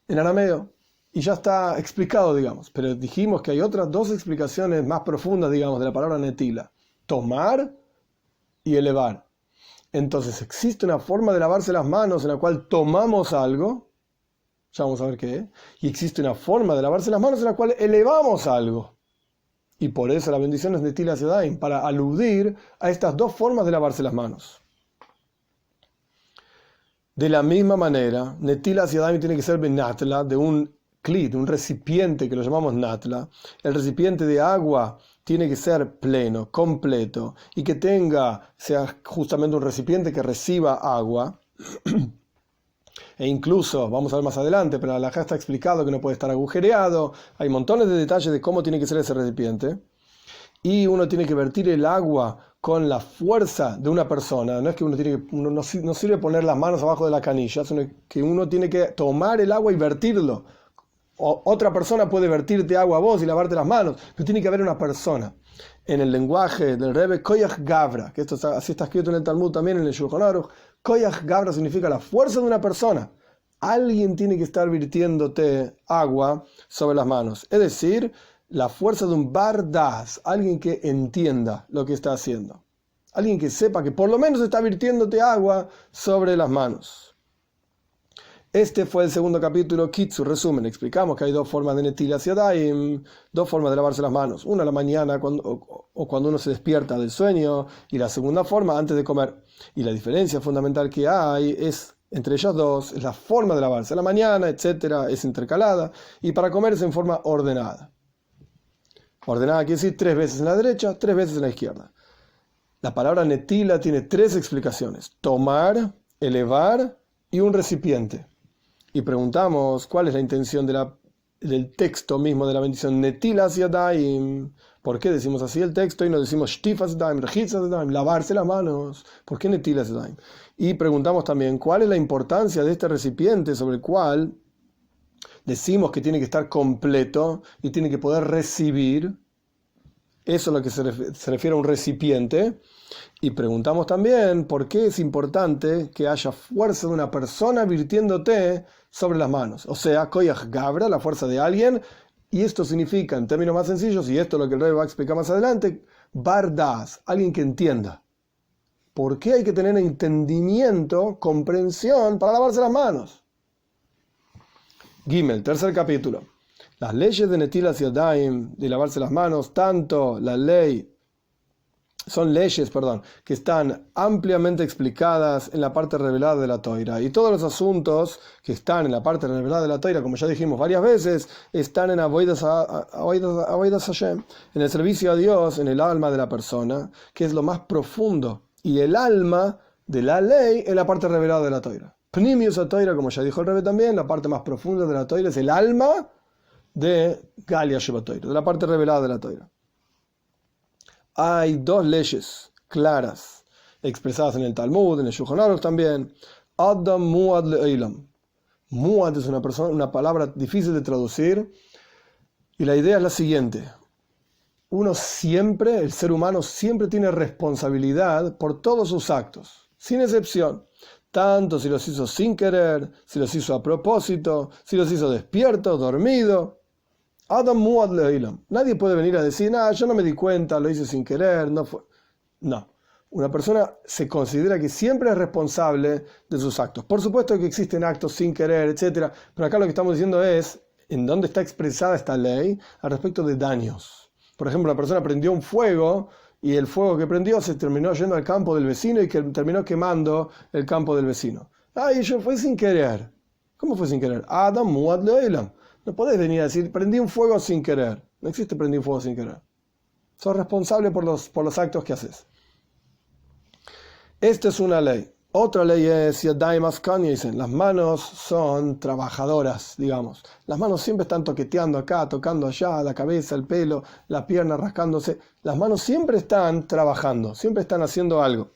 en arameo, y ya está explicado, digamos, pero dijimos que hay otras dos explicaciones más profundas, digamos, de la palabra netila: tomar y elevar. Entonces existe una forma de lavarse las manos en la cual tomamos algo, ya vamos a ver qué, y existe una forma de lavarse las manos en la cual elevamos algo, y por eso la bendición es netilas yadayim, para aludir a estas dos formas de lavarse las manos. De la misma manera, netilas yadayim tiene que ser benatla, de un kli, de un recipiente que lo llamamos natla. El recipiente de agua tiene que ser pleno, completo, y que sea justamente un recipiente que reciba agua. E incluso, vamos a ver más adelante, pero acá está explicado que no puede estar agujereado. Hay montones de detalles de cómo tiene que ser ese recipiente. Y uno tiene que vertir el agua con la fuerza de una persona. No es que no sirve poner las manos abajo de la canilla, sino que uno tiene que tomar el agua y vertirlo. Otra persona puede vertirte agua a vos y lavarte las manos, pero tiene que haber una persona. En el lenguaje del Rebbe, Koyach Gavra, que así está escrito en el Talmud también, en el Shulchan Aruch, Koyach Gavra significa la fuerza de una persona. Alguien tiene que estar virtiéndote agua sobre las manos. Es decir, la fuerza de un bar das, alguien que entienda lo que está haciendo. Alguien que sepa que por lo menos está virtiéndote agua sobre las manos. Este fue el segundo capítulo, Kitsu, resumen. Explicamos que hay dos formas de netilas yadayim, dos formas de lavarse las manos. Una a la mañana cuando uno se despierta del sueño, y la segunda forma antes de comer. Y la diferencia fundamental que hay es entre ellas dos, es la forma de lavarse. A la mañana, etcétera, es intercalada, y para comer es en forma ordenada. Ordenada quiere decir 3 veces en la derecha, 3 veces en la izquierda. La palabra netila tiene 3 explicaciones: tomar, elevar y un recipiente. Y preguntamos cuál es la intención del texto mismo de la bendición netilas yadayim. ¿Por qué decimos así el texto y no decimos shtifas yadayim, rejitzas yadayim, lavarse las manos? ¿Por qué netilas yadayim? Y preguntamos también cuál es la importancia de este recipiente sobre el cual decimos que tiene que estar completo y tiene que poder recibir. Eso es lo que se refiere a un recipiente. Y preguntamos también por qué es importante que haya fuerza de una persona virtiéndote sobre las manos. O sea, Koyach Gavra, la fuerza de alguien. Y esto significa, en términos más sencillos, y esto es lo que el Rebbe va a explicar más adelante, Bardas, alguien que entienda. ¿Por qué hay que tener entendimiento, comprensión para lavarse las manos? Gimel, tercer capítulo. Las leyes de Netilas Yadayim, de lavarse las manos, tanto la ley, son leyes, que están ampliamente explicadas en la parte revelada de la Toira. Y todos los asuntos que están en la parte revelada de la Toira, como ya dijimos varias veces, están en Avodas Hashem, en el servicio a Dios, en el alma de la persona, que es lo más profundo. Y el alma de la ley en la parte revelada de la Toira. Pnimius a Toira, como ya dijo el Rebbe también, la parte más profunda de la Toira es el alma de Galia Sheba Toira, de la parte revelada de la Toira. Hay 2 leyes claras expresadas en el Talmud, en el Shulchan Aruch también. Adam muad le'olam. Muad es una palabra difícil de traducir, y la idea es la siguiente: el ser humano siempre tiene responsabilidad por todos sus actos, sin excepción, tanto si los hizo sin querer, si los hizo a propósito, si los hizo despierto, dormido. Adam muad le'olam. Nadie puede venir a decir, yo no me di cuenta, lo hice sin querer, no fue. No. Una persona se considera que siempre es responsable de sus actos. Por supuesto que existen actos sin querer, etc. Pero acá lo que estamos diciendo es en dónde está expresada esta ley al respecto de daños. Por ejemplo, una persona prendió un fuego y el fuego que prendió se terminó yendo al campo del vecino y que terminó quemando el campo del vecino. Eso fue sin querer. ¿Cómo fue sin querer? Adam muad le'olam. No podés venir a decir, prendí un fuego sin querer. No existe prendí un fuego sin querer. Sos responsable por los actos que haces. Esta es una ley. Otra ley es, dicen, las manos son trabajadoras, digamos. Las manos siempre están toqueteando acá, tocando allá, la cabeza, el pelo, la pierna rascándose. Las manos siempre están trabajando, siempre están haciendo algo.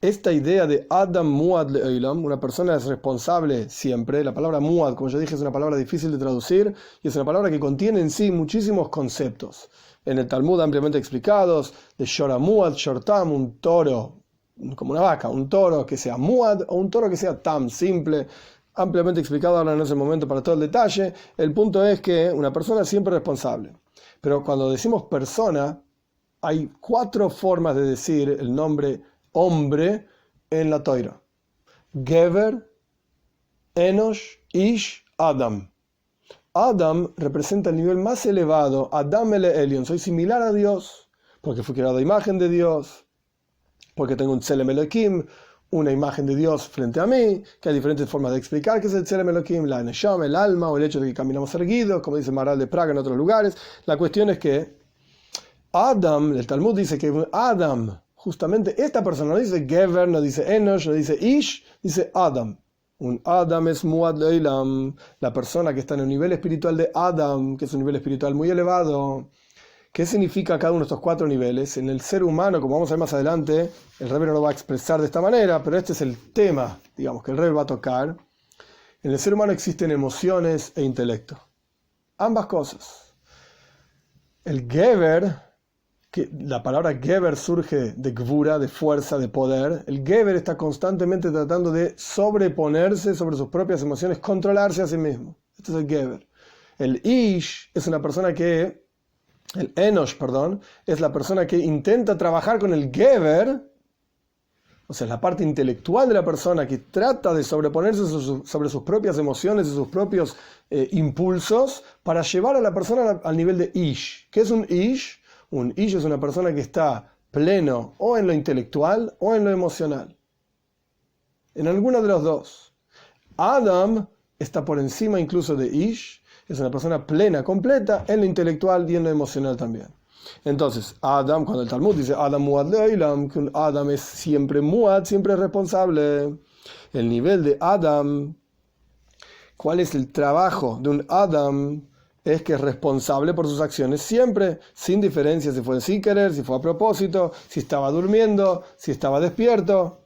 Esta idea de Adam muad le'olam, una persona es responsable siempre. La palabra muad, como ya dije, es una palabra difícil de traducir y es una palabra que contiene en sí muchísimos conceptos. En el Talmud ampliamente explicados, de shora muad, shortam, un toro, como una vaca, un toro que sea muad o un toro que sea tam, simple, ampliamente explicado, ahora no es el momento para todo el detalle. El punto es que una persona es siempre responsable. Pero cuando decimos persona, hay 4 formas de decir el nombre hombre en la Toira: Gever, Enosh, Ish, Adam. Adam representa el nivel más elevado. Adam el Elion, soy similar a Dios porque fui creado a imagen de Dios, porque tengo un Tselem Elohim, una imagen de Dios frente a mí, que hay diferentes formas de explicar qué es el Tselem Elohim, la Neshama, el alma, o el hecho de que caminamos erguidos, como dice Maral de Praga en otros lugares. La cuestión es que Adam, el Talmud dice que Adam, justamente esta persona, no dice Gever, no dice Enosh, no dice Ish, dice Adam. Un Adam es muad le'olam, la persona que está en el nivel espiritual de Adam, que es un nivel espiritual muy elevado, ¿Qué significa cada uno de estos 4 niveles? En el ser humano, como vamos a ver más adelante, el Rebbe no lo va a expresar de esta manera, pero este es el tema, digamos, que el Rebbe va a tocar. En el ser humano existen emociones e intelecto. Ambas cosas. El Geber, que la palabra Geber surge de Gvura, de fuerza, de poder. El Geber está constantemente tratando de sobreponerse sobre sus propias emociones, controlarse a sí mismo. Este es el Geber. El Ish es una persona que... El Enosh, perdón, es la persona que intenta trabajar con el Geber, o sea, es la parte intelectual de la persona que trata de sobreponerse sobre sus propias emociones y sus propios impulsos para llevar a la persona al nivel de Ish. ¿Qué es un Ish? Un Ish es una persona que está pleno o en lo intelectual o en lo emocional. En alguno de los dos. Adam está por encima incluso de Ish. Es una persona plena, completa, en lo intelectual y en lo emocional también. Entonces, Adam, cuando el Talmud dice Adam Muad Le'ilam, que un Adam es siempre Muad, siempre es responsable. El nivel de Adam, ¿cuál es el trabajo de un Adam? Es que es responsable por sus acciones siempre, sin diferencia si fue sin querer, si fue a propósito, si estaba durmiendo, si estaba despierto.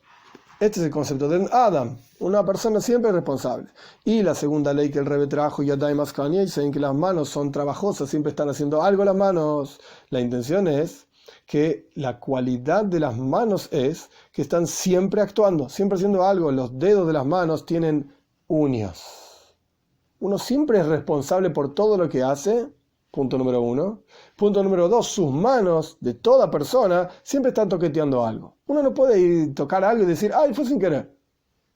Este es el concepto de un Adam, una persona siempre responsable. Y la segunda ley que el Rebbe trajo, Yadai Maskania, dicen que las manos son trabajosas, siempre están haciendo algo las manos. La intención es que la cualidad de las manos es que están siempre actuando, siempre haciendo algo. Los dedos de las manos tienen uñas. Uno siempre es responsable por todo lo que hace. Punto número 1. Punto número 2, sus manos de toda persona siempre están toqueteando algo. Uno no puede ir a tocar algo y decir, ¡ay, fue sin querer!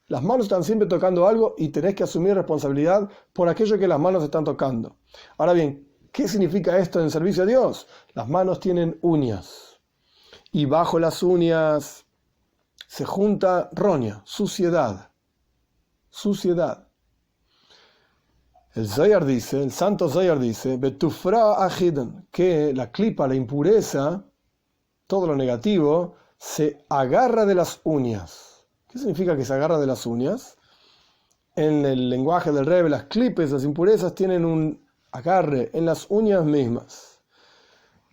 Las manos están siempre tocando algo y tenés que asumir responsabilidad por aquello que las manos están tocando. Ahora bien, ¿qué significa esto en servicio a Dios? Las manos tienen uñas. Y bajo las uñas se junta roña, suciedad. Suciedad. El Zohar dice, el santo Zohar dice, Betufra ahidan, que la clipa, la impureza, todo lo negativo, se agarra de las uñas. ¿Qué significa que se agarra de las uñas? En el lenguaje del Rebbe, las clipes, las impurezas tienen un agarre en las uñas mismas.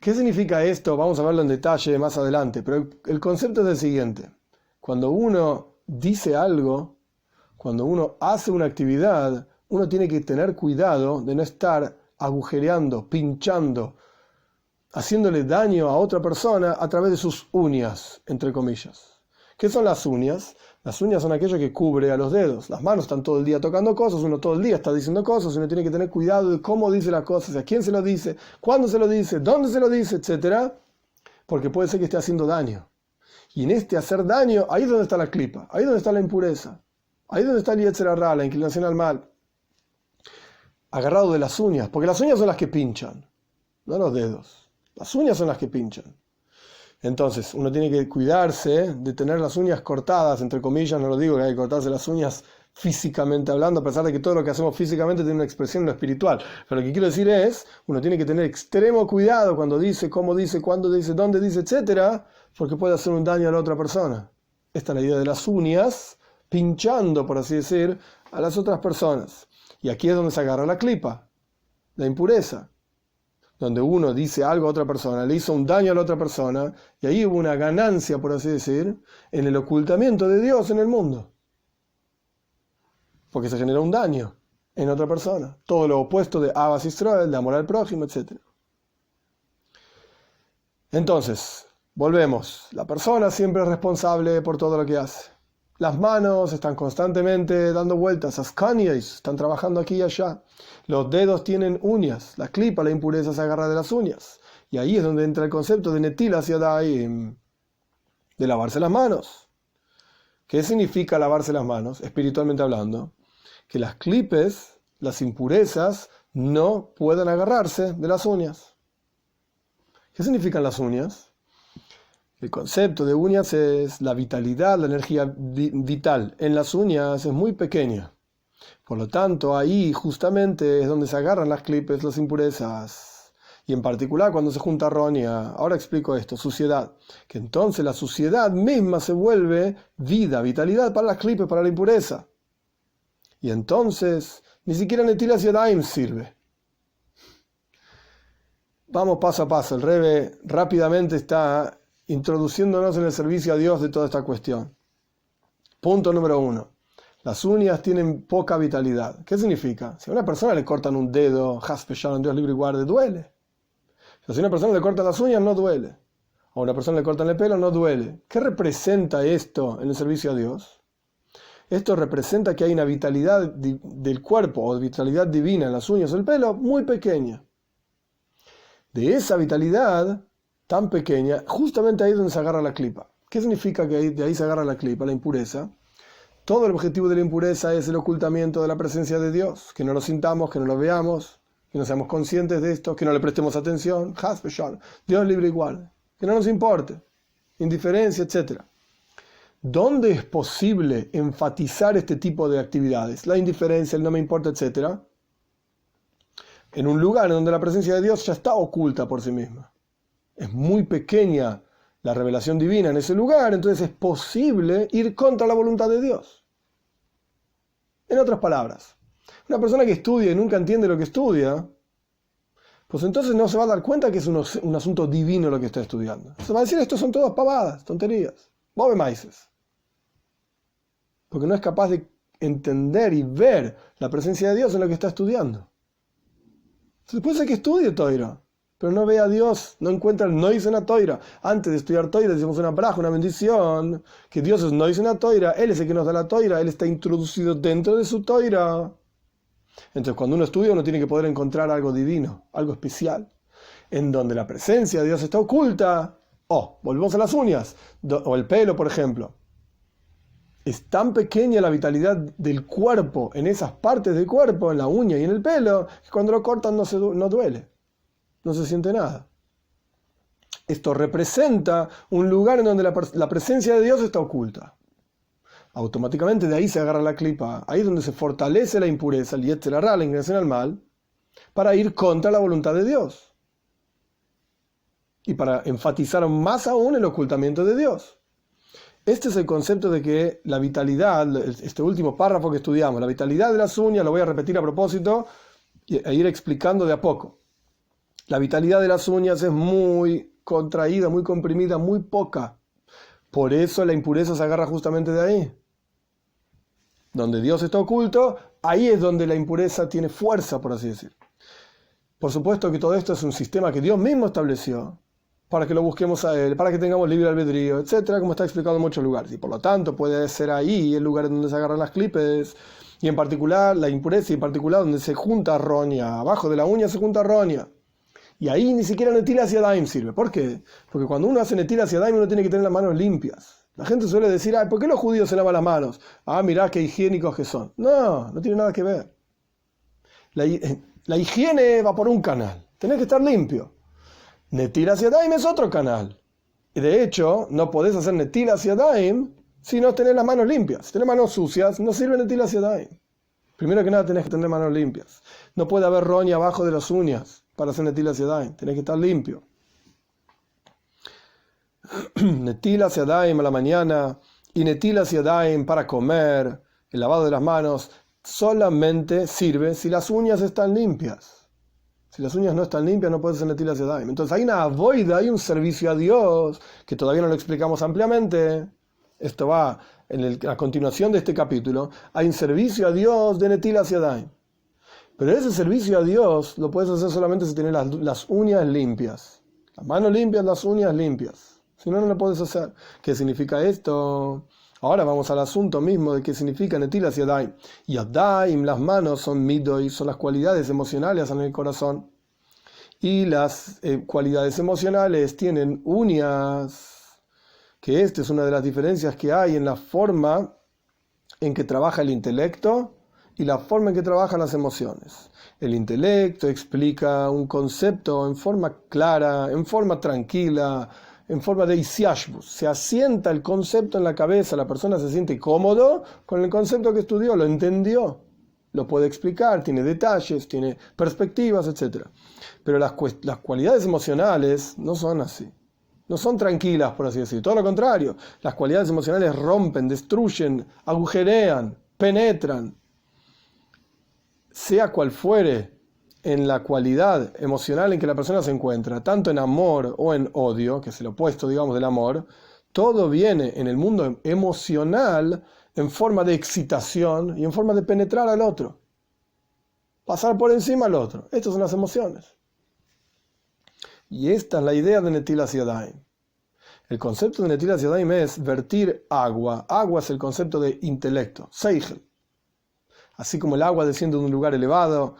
¿Qué significa esto? Vamos a verlo en detalle más adelante, pero el concepto es el siguiente. Cuando uno dice algo, cuando uno hace una actividad, uno tiene que tener cuidado de no estar agujereando, pinchando, haciéndole daño a otra persona a través de sus uñas, entre comillas. ¿Qué son las uñas? Las uñas son aquello que cubre a los dedos. Las manos están todo el día tocando cosas, uno todo el día está diciendo cosas, uno tiene que tener cuidado de cómo dice las cosas, a quién se lo dice, cuándo se lo dice, dónde se lo dice, etc. Porque puede ser que esté haciendo daño. Y en este hacer daño, ahí es donde está la clipa, ahí es donde está la impureza, ahí es donde está el Yetzer Hara, la inclinación al mal. Agarrado de las uñas, porque las uñas son las que pinchan, no los dedos. Las uñas son las que pinchan. Entonces, uno tiene que cuidarse de tener las uñas cortadas, entre comillas, no lo digo que hay que cortarse las uñas físicamente hablando, a pesar de que todo lo que hacemos físicamente tiene una expresión en lo espiritual. Pero lo que quiero decir es, uno tiene que tener extremo cuidado cuando dice, cómo dice, cuándo dice, dónde dice, etcétera, porque puede hacer un daño a la otra persona. Esta es la idea de las uñas, pinchando, por así decir, a las otras personas. Y aquí es donde se agarra la clipa, la impureza, donde uno dice algo a otra persona, le hizo un daño a la otra persona, y ahí hubo una ganancia, por así decir, en el ocultamiento de Dios en el mundo. Porque se generó un daño en otra persona. Todo lo opuesto de Ahavas Yisrael, de amor al prójimo, etc. Entonces, volvemos. La persona siempre es responsable por todo lo que hace. Las manos están constantemente dando vueltas, ascanias, están trabajando aquí y allá. Los dedos tienen uñas, la clipa, la impureza se agarra de las uñas. Y ahí es donde entra el concepto de netilas yadayim, de lavarse las manos. ¿Qué significa lavarse las manos, espiritualmente hablando? Que las clipes, las impurezas, no puedan agarrarse de las uñas. ¿Qué significan las uñas? El concepto de uñas es la vitalidad, la energía vital en las uñas es muy pequeña. Por lo tanto, ahí justamente es donde se agarran las clipes, las impurezas. Y en particular cuando se junta roña, ahora explico esto, suciedad. Que entonces la suciedad misma se vuelve vida, vitalidad para las clipes, para la impureza. Y entonces ni siquiera Netilas Yadayim sirve. Vamos paso a paso. El Rebbe rápidamente está introduciéndonos en el servicio a Dios de toda esta cuestión. Punto número 1. Las uñas tienen poca vitalidad. ¿Qué significa? Si a una persona le cortan un dedo, Haspe Shalom, Dios libre y guarde, duele. Pero si a una persona le cortan las uñas, no duele. A una persona le cortan el pelo, no duele. ¿Qué representa esto en el servicio a Dios? Esto representa que hay una vitalidad del cuerpo o vitalidad divina en las uñas o el pelo muy pequeña. De esa vitalidad tan pequeña, justamente ahí es donde se agarra la clipa. ¿Qué significa que de ahí se agarra la clipa, la impureza? Todo el objetivo de la impureza es el ocultamiento de la presencia de Dios, que no lo sintamos, que no lo veamos, que no seamos conscientes de esto, que no le prestemos atención, Dios libre igual, que no nos importe, indiferencia, etc. ¿Dónde es posible enfatizar este tipo de actividades? La indiferencia, el no me importa, etc. En un lugar en donde la presencia de Dios ya está oculta por sí misma. Es muy pequeña la revelación divina en ese lugar, entonces es posible ir contra la voluntad de Dios. En otras palabras, una persona que estudia y nunca entiende lo que estudia, pues entonces no se va a dar cuenta que es un asunto divino lo que está estudiando. Se va a decir, esto son todas pavadas, tonterías, bobe maices. Porque no es capaz de entender y ver la presencia de Dios en lo que está estudiando. Entonces puede ser que estudie Toira, pero no ve a Dios, no encuentra el Nois en la Toira. Antes de estudiar Toira decimos una braja, una bendición, que Dios es Nois en la Toira, Él es el que nos da la Toira, Él está introducido dentro de su Toira. Entonces cuando uno estudia uno tiene que poder encontrar algo divino, algo especial, en donde la presencia de Dios está oculta. Volvemos a las uñas, o el pelo, por ejemplo. Es tan pequeña la vitalidad del cuerpo, en esas partes del cuerpo, en la uña y en el pelo, que cuando lo cortan no duele. No se siente nada. Esto representa un lugar en donde la presencia de Dios está oculta. Automáticamente de ahí se agarra la clipa. Ahí es donde se fortalece la impureza, el yetzer hara, la inclinación al mal, para ir contra la voluntad de Dios. Y para enfatizar más aún el ocultamiento de Dios. Este es el concepto de que la vitalidad, este último párrafo que estudiamos, la vitalidad de las uñas, lo voy a repetir a propósito e ir explicando de a poco. La vitalidad de las uñas es muy contraída, muy comprimida, muy poca. Por eso la impureza se agarra justamente de ahí. Donde Dios está oculto, ahí es donde la impureza tiene fuerza, por así decir. Por supuesto que todo esto es un sistema que Dios mismo estableció para que lo busquemos a Él, para que tengamos libre albedrío, etcétera, como está explicado en muchos lugares. Y por lo tanto puede ser ahí el lugar donde se agarran las clipes, y en particular la impureza, y en particular donde se junta roña, abajo de la uña se junta roña. Y ahí ni siquiera Netilas Yadayim sirve. ¿Por qué? Porque cuando uno hace Netilas Yadayim uno tiene que tener las manos limpias. La gente suele decir, ¿por qué los judíos se lavan las manos? Mirá qué higiénicos que son. No tiene nada que ver. La higiene va por un canal. Tenés que estar limpio. Netilas Yadayim es otro canal. Y de hecho, no podés hacer Netilas Yadayim si no tenés las manos limpias. Si tenés manos sucias, no sirve Netilas Yadayim. Primero que nada tenés que tener manos limpias. No puede haber roña abajo de las uñas para hacer Netilas Yadayim. Tenés que estar limpio. Netilas Yadayim a la mañana y Netilas Yadayim para comer, el lavado de las manos, solamente sirve si las uñas están limpias. Si las uñas no están limpias no puedes hacer Netilas Yadayim. Entonces hay una avoida, hay un servicio a Dios que todavía no lo explicamos ampliamente. Esto va en la continuación de este capítulo. Hay un servicio a Dios de Netilas Yadayim. Pero ese servicio a Dios lo puedes hacer solamente si tienes las uñas limpias. Las manos limpias, las uñas limpias. Si no, no lo puedes hacer. ¿Qué significa esto? Ahora vamos al asunto mismo de qué significa Netilas Yadayim. Yadayim, las manos, son midoi, son las cualidades emocionales en el corazón. Y las cualidades emocionales tienen uñas. Que esta es una de las diferencias que hay en la forma en que trabaja el intelecto y la forma en que trabajan las emociones. El intelecto explica un concepto en forma clara, en forma tranquila, en forma de isiashbus. Se asienta el concepto en la cabeza, la persona se siente cómodo con el concepto que estudió, lo entendió, lo puede explicar, tiene detalles, tiene perspectivas, etc. Pero las cualidades emocionales no son así. No son tranquilas, por así decirlo. Todo lo contrario. Las cualidades emocionales rompen, destruyen, agujerean, penetran. Sea cual fuere en la cualidad emocional en que la persona se encuentra, tanto en amor o en odio, que es el opuesto, digamos, del amor, todo viene en el mundo emocional en forma de excitación y en forma de penetrar al otro, pasar por encima al otro. Estas son las emociones. Y esta es la idea de Netilas Yadayim. El concepto de Netilas Yadayim es vertir agua. Agua es el concepto de intelecto, seichel. Así como el agua desciende de un lugar elevado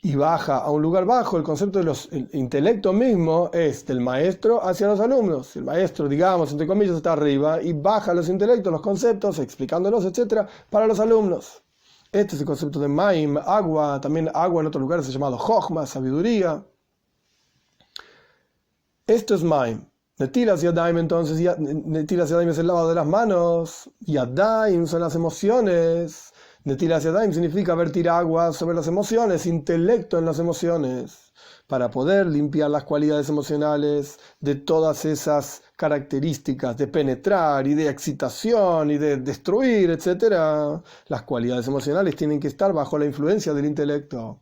y baja a un lugar bajo, el concepto el intelecto mismo es del maestro hacia los alumnos. El maestro, digamos, entre comillas, está arriba y baja los intelectos, los conceptos, explicándolos, etc., para los alumnos. Este es el concepto de Maim, agua. También agua en otros lugares es llamado Jochma, sabiduría. Esto es Maim. Netilas Yadayim, entonces, Netilas Yadayim es el lavado de las manos. Yadayim son las emociones. Netilas Yadayim significa vertir agua sobre las emociones, intelecto en las emociones, para poder limpiar las cualidades emocionales de todas esas características de penetrar y de excitación y de destruir, etc. Las cualidades emocionales tienen que estar bajo la influencia del intelecto.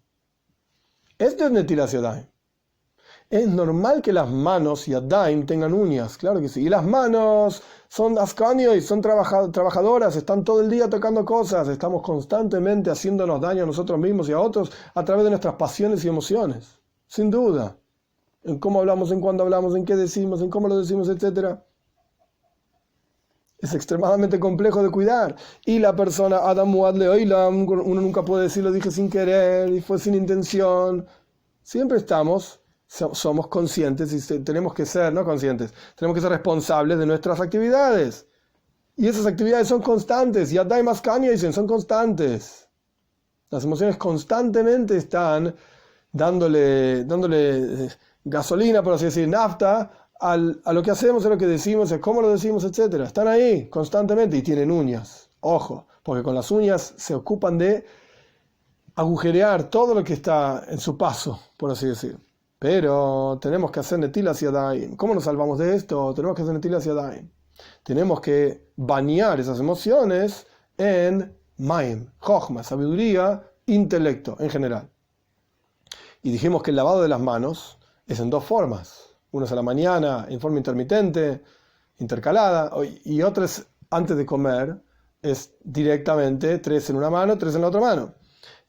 Esto es Netilas Yadayim. Es normal que las manos Yadayim tengan uñas, claro que sí. Y las manos son ascaniois, son trabajadoras, están todo el día tocando cosas. Estamos constantemente haciéndonos daño a nosotros mismos y a otros a través de nuestras pasiones y emociones. Sin duda. En cómo hablamos, en cuándo hablamos, en qué decimos, en cómo lo decimos, etc. Es extremadamente complejo de cuidar. Y la persona, Adam Muad Leoilam, uno nunca puede decir lo dije sin querer y fue sin intención. Siempre somos conscientes y tenemos que ser, no conscientes, tenemos que ser responsables de nuestras actividades. Y esas actividades son constantes. Yadayim Askania dicen, son constantes. Las emociones constantemente están dándole gasolina, por así decir, nafta, a lo que hacemos, a lo que decimos, a cómo lo decimos, etc. Están ahí constantemente y tienen uñas. Ojo, porque con las uñas se ocupan de agujerear todo lo que está en su paso, por así decir. Pero tenemos que hacer Netilas Yadayim. ¿Cómo nos salvamos de esto? Tenemos que hacer Netilas Yadayim. Tenemos que bañar esas emociones en Maim, Jochma, sabiduría, intelecto en general. Y dijimos que el lavado de las manos es en dos formas. Una es a la mañana en forma intermitente, intercalada, y otra es antes de comer, es directamente 3 en una mano, 3 en la otra mano.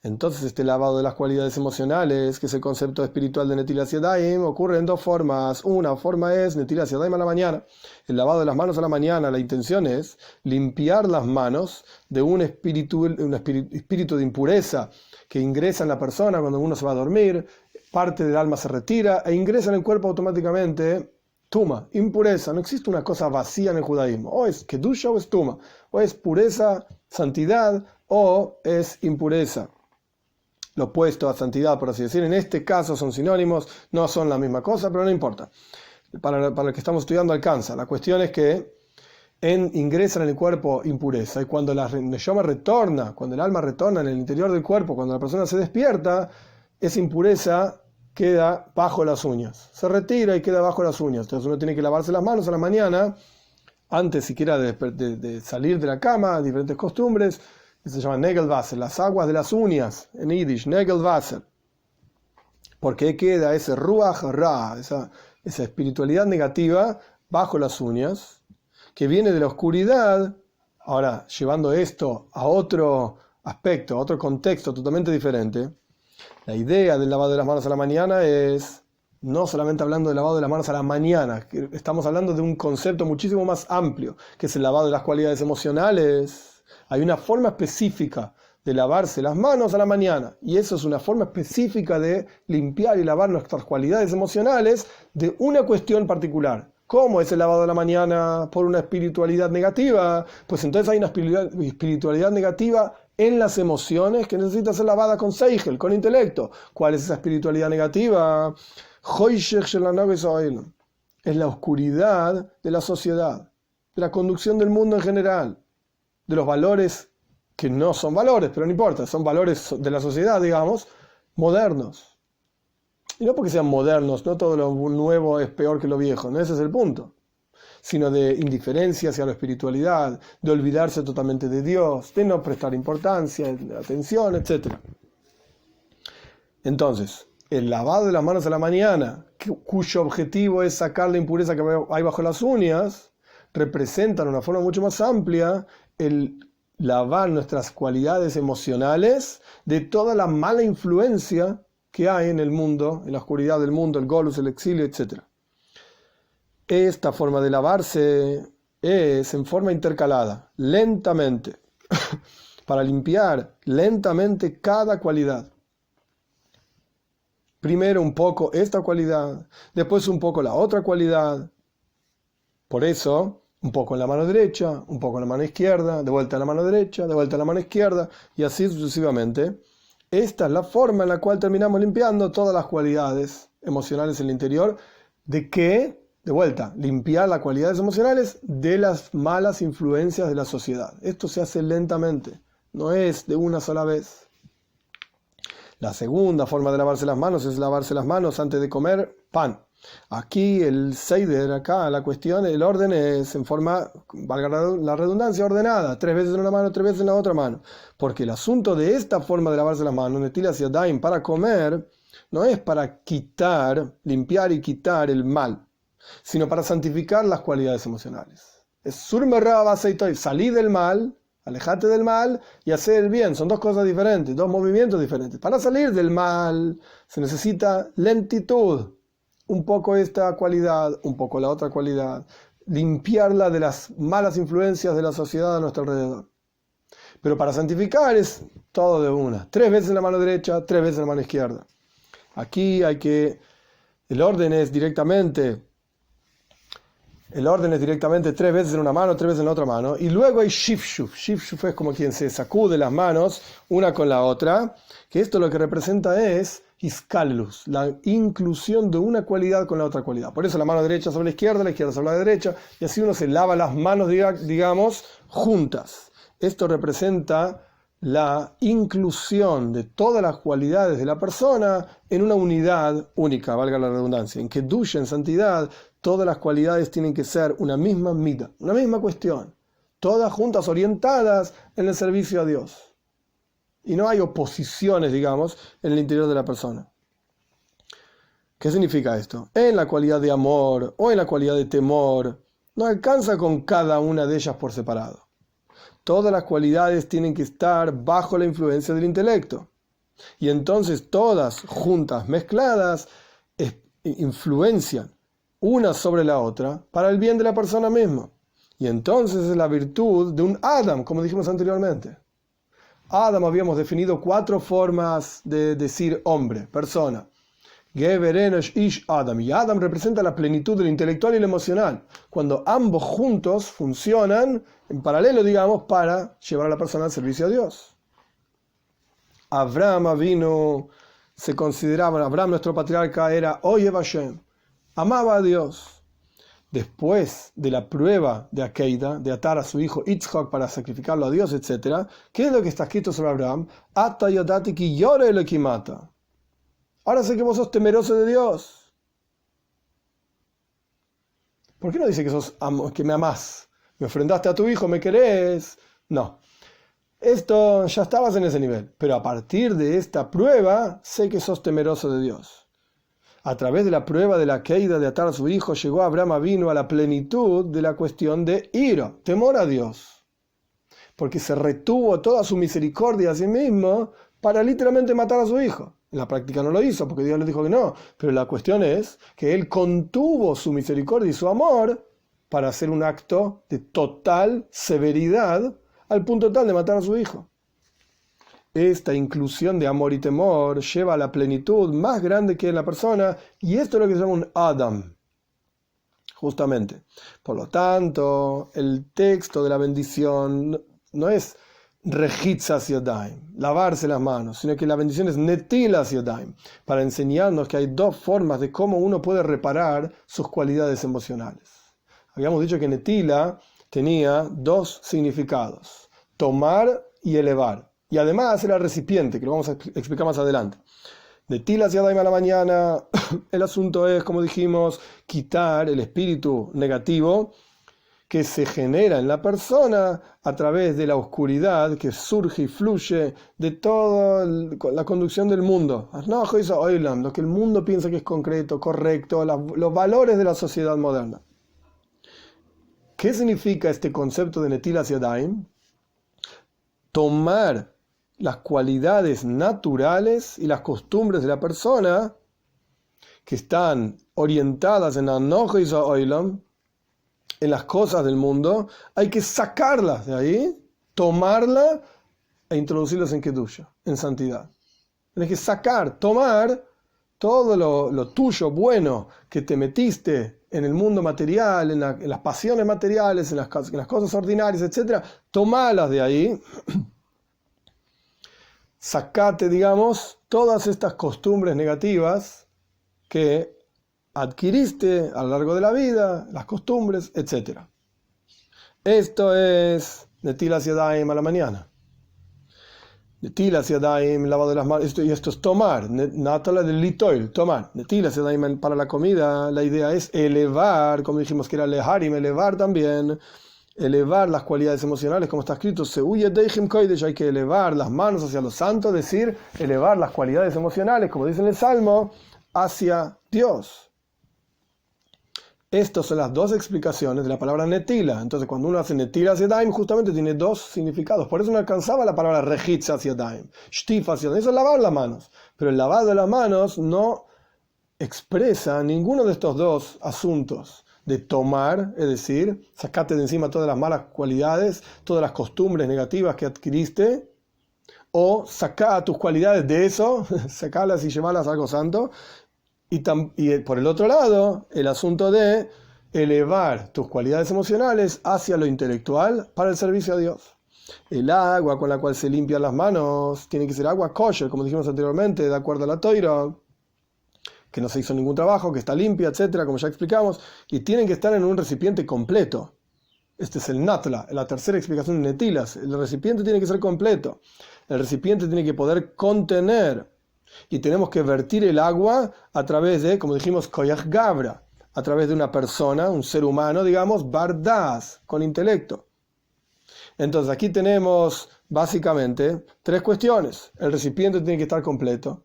Entonces este lavado de las cualidades emocionales, que es el concepto espiritual de Netilas Yadayim, ocurre en dos formas. Una forma es Netilas Yadayim a la mañana. El lavado de las manos a la mañana, la intención es limpiar las manos de un espíritu de impureza que ingresa en la persona cuando uno se va a dormir, parte del alma se retira e ingresa en el cuerpo automáticamente. Tuma, impureza. No existe una cosa vacía en el judaísmo. O es kedusha o es tuma. O es pureza, santidad, o es impureza. Lo opuesto a santidad, por así decir. En este caso son sinónimos, no son la misma cosa, pero no importa. Para lo que estamos estudiando alcanza. La cuestión es que ingresan en el cuerpo impureza, y cuando la neshama retorna, cuando el alma retorna en el interior del cuerpo, cuando la persona se despierta, esa impureza queda bajo las uñas. Se retira y queda bajo las uñas. Entonces uno tiene que lavarse las manos a la mañana, antes siquiera de salir de la cama, diferentes costumbres, que se llaman Negelwasser, las aguas de las uñas, en Yiddish, Negelwasser. Porque queda ese Ruach Ra, esa espiritualidad negativa bajo las uñas, que viene de la oscuridad. Ahora, llevando esto a otro aspecto, a otro contexto totalmente diferente, la idea del lavado de las manos a la mañana es no solamente hablando del lavado de las manos a la mañana, estamos hablando de un concepto muchísimo más amplio, que es el lavado de las cualidades emocionales. Hay una forma específica de lavarse las manos a la mañana, y eso es una forma específica de limpiar y lavar nuestras cualidades emocionales de una cuestión particular. ¿Cómo es el lavado de la mañana por una espiritualidad negativa? Pues entonces hay una espiritualidad negativa en las emociones que necesita ser lavada con seichel, con intelecto. ¿Cuál es esa espiritualidad negativa? Es la oscuridad de la sociedad, de la conducción del mundo en general, de los valores que no son valores, pero no importa, son valores de la sociedad, digamos, modernos. Y no porque sean modernos, no todo lo nuevo es peor que lo viejo, no ese es el punto, sino de indiferencia hacia la espiritualidad, de olvidarse totalmente de Dios, de no prestar importancia, atención, etc. Entonces, el lavado de las manos a la mañana, cuyo objetivo es sacar la impureza que hay bajo las uñas, representan de una forma mucho más amplia el lavar nuestras cualidades emocionales de toda la mala influencia que hay en el mundo, en la oscuridad del mundo, el golus, el exilio, etc. Esta forma de lavarse es en forma intercalada, lentamente, para limpiar lentamente cada cualidad. Primero un poco esta cualidad, después un poco la otra cualidad. Por eso, un poco en la mano derecha, un poco en la mano izquierda, de vuelta en la mano derecha, de vuelta en la mano izquierda, y así sucesivamente. Esta es la forma en la cual terminamos limpiando todas las cualidades emocionales en el interior. ¿De qué? De vuelta, limpiar las cualidades emocionales de las malas influencias de la sociedad. Esto se hace lentamente, no es de una sola vez. La segunda forma de lavarse las manos es lavarse las manos antes de comer pan. Aquí el seider, acá la cuestión, el orden es en forma, valga la redundancia, ordenada. 3 veces en una mano, 3 veces en la otra mano. Porque el asunto de esta forma de lavarse las manos, netilas yadayim, para comer, no es para quitar, limpiar y quitar el mal, sino para santificar las cualidades emocionales. Es surmerra baseitoy, salí del mal, alejate del mal y hacer el bien. Son dos cosas diferentes, dos movimientos diferentes. Para salir del mal se necesita lentitud. Un poco esta cualidad, un poco la otra cualidad. Limpiarla de las malas influencias de la sociedad a nuestro alrededor. Pero para santificar es todo de una. 3 veces en la mano derecha, 3 veces en la mano izquierda. Aquí el orden es directamente 3 veces en una mano, 3 veces en la otra mano. Y luego hay shifshuf. Shifshuf es como quien se sacude las manos una con la otra. Que esto lo que representa es iskalus, la inclusión de una cualidad con la otra cualidad. Por eso la mano derecha sobre la izquierda sobre la derecha. Y así uno se lava las manos, digamos, juntas. Esto representa la inclusión de todas las cualidades de la persona en una unidad única, valga la redundancia. En Kedusha, en santidad, todas las cualidades tienen que ser una misma mida, una misma cuestión, todas juntas orientadas en el servicio a Dios. Y no hay oposiciones, digamos, en el interior de la persona. ¿Qué significa esto? En la cualidad de amor o en la cualidad de temor, no alcanza con cada una de ellas por separado. Todas las cualidades tienen que estar bajo la influencia del intelecto. Y entonces todas juntas, mezcladas, influencian una sobre la otra para el bien de la persona misma. Y entonces es la virtud de un Adam, como dijimos anteriormente. Adam habíamos definido 4 formas de decir hombre, persona. Geber, Enosh, Ish, Adam. Y Adam representa la plenitud del intelectual y el emocional. Cuando ambos juntos funcionan en paralelo, digamos, para llevar a la persona al servicio a Dios. Abraham vino, se consideraba, Abraham nuestro patriarca era Oyev Hashem, amaba a Dios. Después de la prueba de Akeida, de atar a su hijo Yitzhak para sacrificarlo a Dios, etc., ¿qué es lo que está escrito sobre Abraham? Ata yodati ki yore elokimata. Ahora sé que vos sos temeroso de Dios. ¿Por qué no dice que me amás? Me ofrendaste a tu hijo, me querés. No. Esto ya estabas en ese nivel. Pero a partir de esta prueba, sé que sos temeroso de Dios. A través de la prueba de la caída de atar a su hijo, llegó Abraham vino a la plenitud de la cuestión de ira, temor a Dios. Porque se retuvo toda su misericordia a sí mismo para literalmente matar a su hijo. En la práctica no lo hizo porque Dios le dijo que no. Pero la cuestión es que él contuvo su misericordia y su amor para hacer un acto de total severidad al punto tal de matar a su hijo. Esta inclusión de amor y temor lleva a la plenitud más grande que en la persona, y esto es lo que se llama un Adam, justamente. Por lo tanto, el texto de la bendición no es rejitzas yodaim, lavarse las manos, sino que la bendición es netilas yodaim, para enseñarnos que hay 2 formas de cómo uno puede reparar sus cualidades emocionales. Habíamos dicho que netila tenía 2 significados, tomar y elevar. Y además era recipiente, que lo vamos a explicar más adelante. De tilas y adaim a la mañana, el asunto es, como dijimos, quitar el espíritu negativo que se genera en la persona a través de la oscuridad que surge y fluye de toda la conducción del mundo. Lo que el mundo piensa que es concreto, correcto, los valores de la sociedad moderna. ¿Qué significa este concepto de Netilas Yadayim? Tomar las cualidades naturales y las costumbres de la persona que están orientadas en Anochis Oilam, en las cosas del mundo, hay que sacarlas de ahí, tomarlas e introducirlas en Kedusha, en santidad. Tienes que tomar todo lo tuyo bueno que te metiste en el mundo material, en las pasiones materiales, en las cosas ordinarias, etc. Tomalas de ahí, sacate, digamos, todas estas costumbres negativas que adquiriste a lo largo de la vida, las costumbres, etc. Esto es Netilas Yadayim a la mañana. Netilas Yadayim, lavado de las manos, esto es tomar, Natala del litoil, tomar. Netilas Yadayim para la comida, la idea es elevar, como dijimos que era leharim, elevar también, elevar las cualidades emocionales, como está escrito, hay que elevar las manos hacia los santos, es decir, elevar las cualidades emocionales, como dice en el Salmo, hacia Dios. Estas son las dos explicaciones de la palabra netila. Entonces, cuando uno hace netilas yadayim, justamente tiene dos significados. Por eso no alcanzaba la palabra rejitzas yadayim, shtifas yadayim. Eso es lavar las manos. Pero el lavado de las manos no expresa ninguno de estos dos asuntos. De tomar, es decir, sacate de encima todas las malas cualidades, todas las costumbres negativas que adquiriste, o saca tus cualidades de eso, sacarlas y llevarlas a algo santo. Y por el otro lado, el asunto de elevar tus cualidades emocionales hacia lo intelectual para el servicio a Dios. El agua con la cual se limpian las manos tiene que ser agua kosher, como dijimos anteriormente, de acuerdo a la Toira, que no se hizo ningún trabajo, que está limpia, etcétera, como ya explicamos, y tienen que estar en un recipiente completo. Este es el natla, la tercera explicación de netilas. El recipiente tiene que ser completo. El recipiente tiene que poder contener. Y tenemos que vertir el agua a través de, como dijimos, koyach gabra, a través de una persona, un ser humano, digamos, bardas, con intelecto. Entonces aquí tenemos básicamente tres cuestiones. El recipiente tiene que estar completo,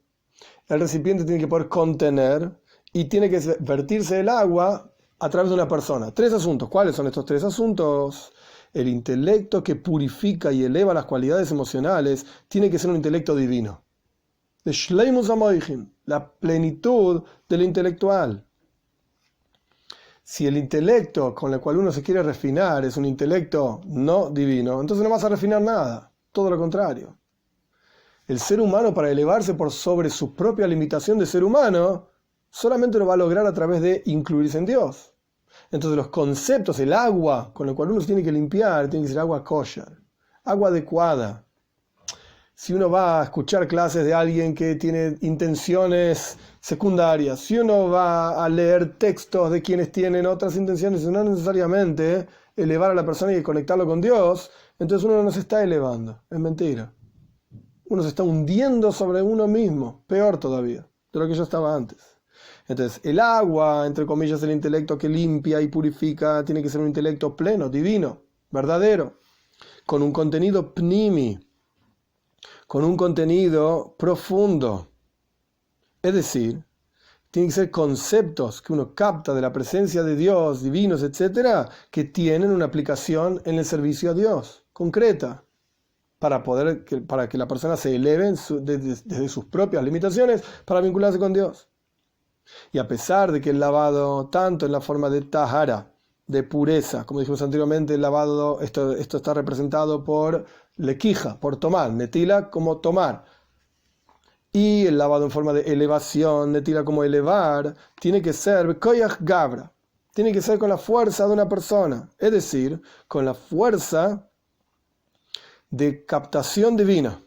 el recipiente tiene que poder contener y tiene que vertirse el agua a través de una persona. Tres asuntos. ¿Cuáles son estos tres asuntos? El intelecto que purifica y eleva las cualidades emocionales tiene que ser un intelecto divino. De Shleimus Amoichin, la plenitud del intelectual. Si el intelecto con el cual uno se quiere refinar es un intelecto no divino, entonces no vas a refinar nada, todo lo contrario. El ser humano, para elevarse por sobre su propia limitación de ser humano, solamente lo va a lograr a través de incluirse en Dios. Entonces los conceptos, el agua con el cual uno se tiene que limpiar, tiene que ser agua kosher, agua adecuada. Si uno va a escuchar clases de alguien que tiene intenciones secundarias, si uno va a leer textos de quienes tienen otras intenciones, no necesariamente elevar a la persona y conectarlo con Dios, entonces uno no se está elevando, es mentira. Uno se está hundiendo sobre uno mismo, peor todavía, de lo que yo estaba antes. Entonces, el agua, entre comillas, el intelecto que limpia y purifica, tiene que ser un intelecto pleno, divino, verdadero, con un contenido pnimi, con un contenido profundo. Es decir, tienen que ser conceptos que uno capta de la presencia de Dios, divinos, etcétera, que tienen una aplicación en el servicio a Dios, concreta, para que la persona se eleve desde sus propias limitaciones para vincularse con Dios. Y a pesar de que el lavado, tanto en la forma de tahara, de pureza, como dijimos anteriormente, el lavado, esto está representado por lequija, por tomar, netila como tomar, y el lavado en forma de elevación, netila como elevar, tiene que ser koyach gabra, tiene que ser con la fuerza de una persona, es decir, con la fuerza de captación divina.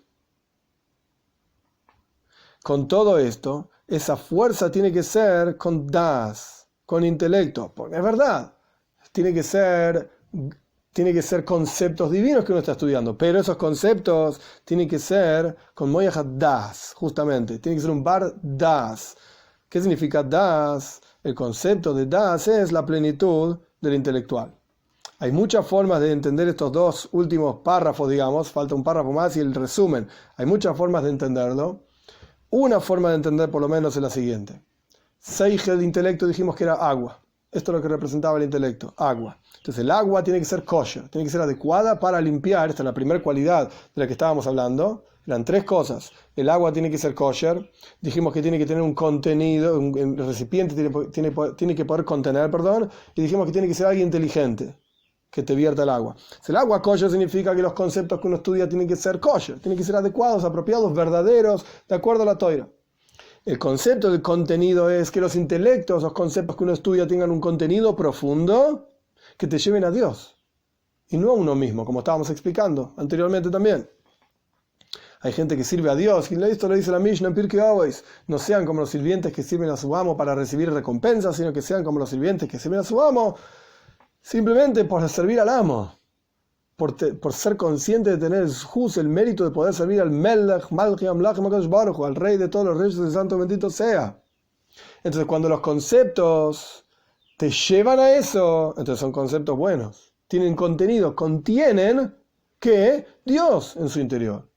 Con todo esto, esa fuerza tiene que ser con das, con intelecto, porque es verdad, tiene que ser conceptos divinos que uno está estudiando, pero esos conceptos tienen que ser con moyach das, justamente, tiene que ser un bar das. ¿Qué significa das? El concepto de das es la plenitud del intelectual. Hay muchas formas de entender estos dos últimos párrafos, digamos, falta un párrafo más y el resumen. Hay muchas formas de entenderlo. Una forma de entender por lo menos es la siguiente. Seichel, el intelecto, dijimos que era agua. Esto es lo que representaba el intelecto, agua. Entonces el agua tiene que ser kosher, tiene que ser adecuada para limpiar. Esta es la primera cualidad de la que estábamos hablando. Eran tres cosas. El agua tiene que ser kosher. Dijimos que tiene que tener un contenido, el recipiente tiene que poder contener, y dijimos que tiene que ser alguien inteligente que te vierta el agua. Si el agua kosher significa que los conceptos que uno estudia tienen que ser kosher, tienen que ser adecuados, apropiados, verdaderos, de acuerdo a la Torah. El concepto del contenido es que los intelectos, los conceptos que uno estudia tengan un contenido profundo que te lleven a Dios y no a uno mismo, como estábamos explicando anteriormente también. Hay gente que sirve a Dios, y esto lo dice la Mishnah en Pirkei Avos, no sean como los sirvientes que sirven a su amo para recibir recompensas, sino que sean como los sirvientes que sirven a su amo simplemente por servir al amo. Por ser consciente de tener el mérito de poder servir al Melech, Malchi, Amlach, Makadosh Baruj Hu, al Rey de todos los reyes, el Santo bendito sea. Entonces, cuando los conceptos te llevan a eso, entonces son conceptos buenos. Tienen contenido, contienen que Dios en su interior.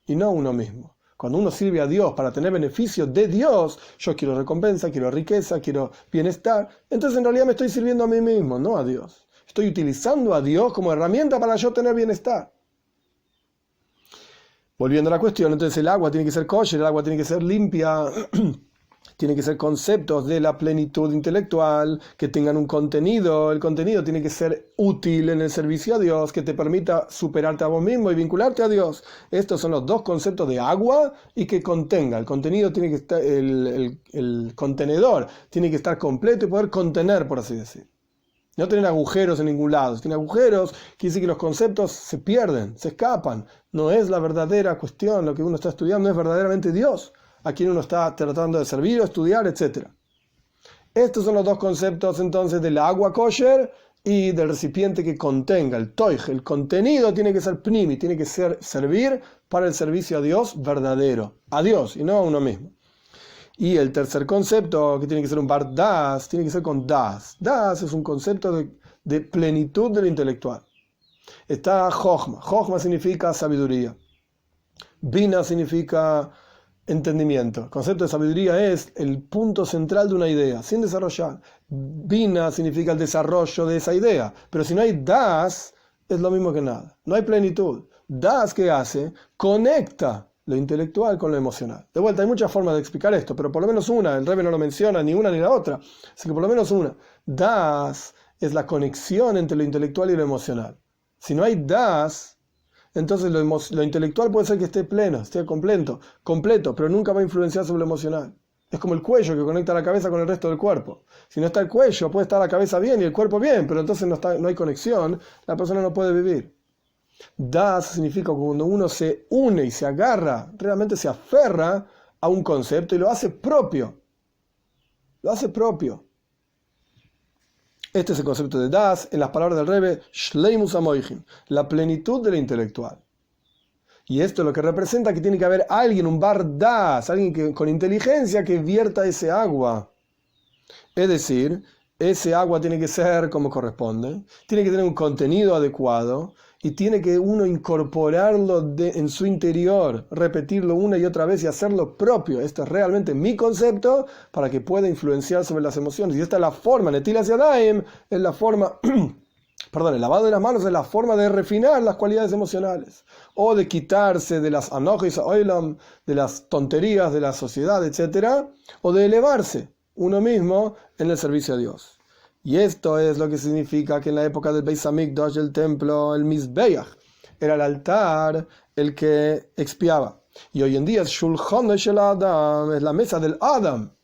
Y no uno mismo. Cuando uno sirve a Dios para tener beneficios de Dios, yo quiero recompensa, quiero riqueza, quiero bienestar, entonces en realidad me estoy sirviendo a mí mismo, no a Dios. Estoy utilizando a Dios como herramienta para yo tener bienestar. Volviendo a la cuestión, entonces el agua tiene que ser kosher, el agua tiene que ser limpia, tiene que ser conceptos de la plenitud intelectual, que tengan un contenido, el contenido tiene que ser útil en el servicio a Dios, que te permita superarte a vos mismo y vincularte a Dios. Estos son los dos conceptos de agua y que contenga. El contenido tiene que estar, el contenedor tiene que estar completo y poder contener, por así decir. No tener agujeros en ningún lado. Si tiene agujeros, quiere decir que los conceptos se pierden, se escapan. No es la verdadera cuestión, lo que uno está estudiando no es verdaderamente Dios, a quien uno está tratando de servir o estudiar, etc. Estos son los dos conceptos entonces del agua kosher y del recipiente que contenga, el toij. El contenido tiene que ser pnimi, tiene que servir para el servicio a Dios verdadero, a Dios y no a uno mismo. Y el tercer concepto, que tiene que ser un bar das, tiene que ser con das. Das es un concepto de plenitud del intelectual. Está jochma. Jochma significa sabiduría. Bina significa entendimiento. El concepto de sabiduría es el punto central de una idea, sin desarrollar. Bina significa el desarrollo de esa idea. Pero si no hay das, es lo mismo que nada. No hay plenitud. Das, ¿qué hace? Conecta lo intelectual con lo emocional. De vuelta, hay muchas formas de explicar esto, pero por lo menos una, el Rebbe no lo menciona ni una ni la otra, así que por lo menos una. Das es la conexión entre lo intelectual y lo emocional. Si no hay das, entonces lo intelectual puede ser que esté pleno, esté completo, pero nunca va a influenciar sobre lo emocional. Es como el cuello que conecta la cabeza con el resto del cuerpo. Si no está el cuello, puede estar la cabeza bien y el cuerpo bien, pero entonces no hay conexión, la persona no puede vivir. Das significa que cuando uno se une y se agarra, realmente se aferra a un concepto y lo hace propio. Lo hace propio. Este es el concepto de das, en las palabras del Rebbe, Shleimus Amoichin, la plenitud de lo intelectual. Y esto es lo que representa que tiene que haber alguien, un bar das, alguien con inteligencia que vierta ese agua. Es decir, ese agua tiene que ser como corresponde, tiene que tener un contenido adecuado, y tiene que uno incorporarlo en su interior, repetirlo una y otra vez y hacerlo propio. Este es realmente mi concepto para que pueda influenciar sobre las emociones. Y esta es la forma, Netilas Yadayim, es la forma, el lavado de las manos es la forma de refinar las cualidades emocionales. O de quitarse de las anojis oilam, de las tonterías de la sociedad, etc. O de elevarse uno mismo en el servicio a Dios. Y esto es lo que significa que en la época del Beis Hamikdash, el templo, el Mizbeach, era el altar el que expiaba. Y hoy en día es Shulchan Shel Adam, es la mesa del Adam.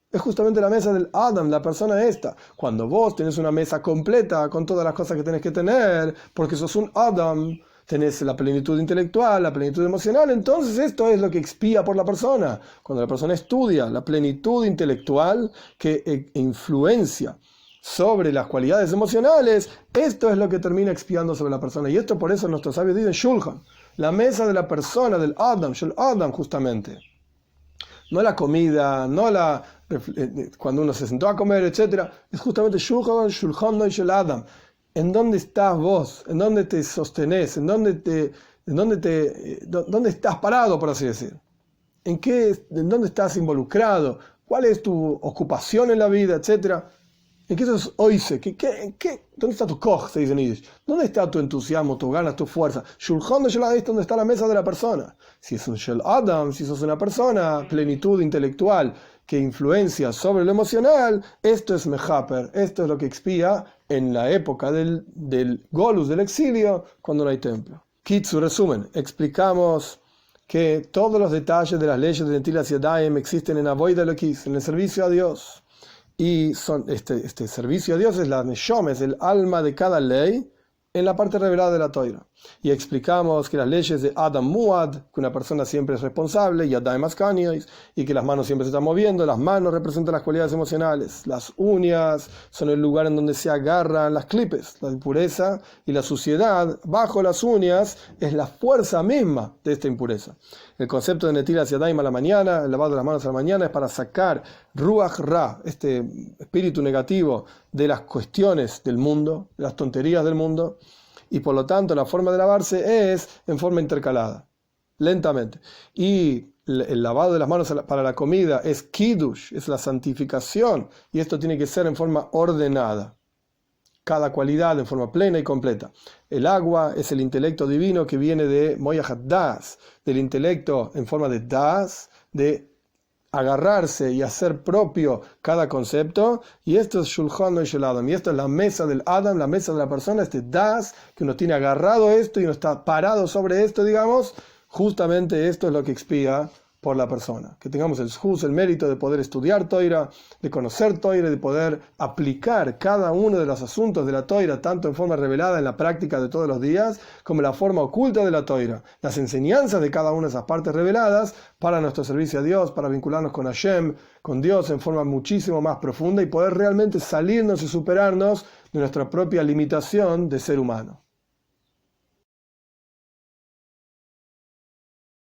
Es justamente la mesa del Adam, la persona esta. Cuando vos tenés una mesa completa con todas las cosas que tenés que tener, porque sos un Adam, tenés la plenitud intelectual, la plenitud emocional, entonces esto es lo que expía por la persona. Cuando la persona estudia la plenitud intelectual que influencia sobre las cualidades emocionales, esto es lo que termina expiando sobre la persona. Y esto por eso nuestros sabios dicen Shulchan, la mesa de la persona, del Adam, Shel Adam justamente. No la comida, no cuando uno se sentó a comer, etc. Es justamente Shulchan Shel Adam. ¿En dónde estás vos? ¿En dónde te sostenés? ¿Dónde estás parado, por así decir? ¿En dónde estás involucrado? ¿Cuál es tu ocupación en la vida, etcétera? ¿En qué sos oise? ¿Dónde está tu koch? Se dice en Yiddish. ¿Dónde está tu entusiasmo, tus ganas, tu fuerza? Shulchan de Shel, es donde está la mesa de la persona. Si es un Shel Adam, si sos una persona, plenitud intelectual que influencia sobre lo emocional, esto es mejaper, esto es lo que expía en la época del Golus, del exilio, cuando no hay templo. Kitsu, resumen, explicamos que todos los detalles de las leyes de Netilas Yadayim existen en Avoida Elokis, en el servicio a Dios. Y este servicio a Dios es la Neshom, es el alma de cada ley en la parte revelada de la Toira. Y explicamos que las leyes de Adam Muad, que una persona siempre es responsable, y Adam Askaniois, y que las manos siempre se están moviendo, las manos representan las cualidades emocionales, las uñas son el lugar en donde se agarran las clipes, la impureza y la suciedad bajo las uñas es la fuerza misma de esta impureza. El concepto de Netilas Yadayim a la mañana, el lavado de las manos a la mañana, es para sacar Ruach Ra, este espíritu negativo de las cuestiones del mundo, de las tonterías del mundo, y por lo tanto la forma de lavarse es en forma intercalada, lentamente. Y el lavado de las manos para la comida es Kiddush, es la santificación, y esto tiene que ser en forma ordenada. Cada cualidad en forma plena y completa. El agua es el intelecto divino que viene de Moyachat Das, del intelecto en forma de Das, de agarrarse y hacer propio cada concepto, y esto es Shulchan Shel Adam, y esto es la mesa del Adam, la mesa de la persona, este Das, que uno tiene agarrado esto y uno está parado sobre esto, digamos, justamente esto es lo que expía por la persona. Que tengamos el mérito de poder estudiar Toira, de conocer Toira, de poder aplicar cada uno de los asuntos de la Toira, tanto en forma revelada en la práctica de todos los días, como en la forma oculta de la Toira, las enseñanzas de cada una de esas partes reveladas para nuestro servicio a Dios, para vincularnos con Hashem, con Dios en forma muchísimo más profunda y poder realmente salirnos y superarnos de nuestra propia limitación de ser humano.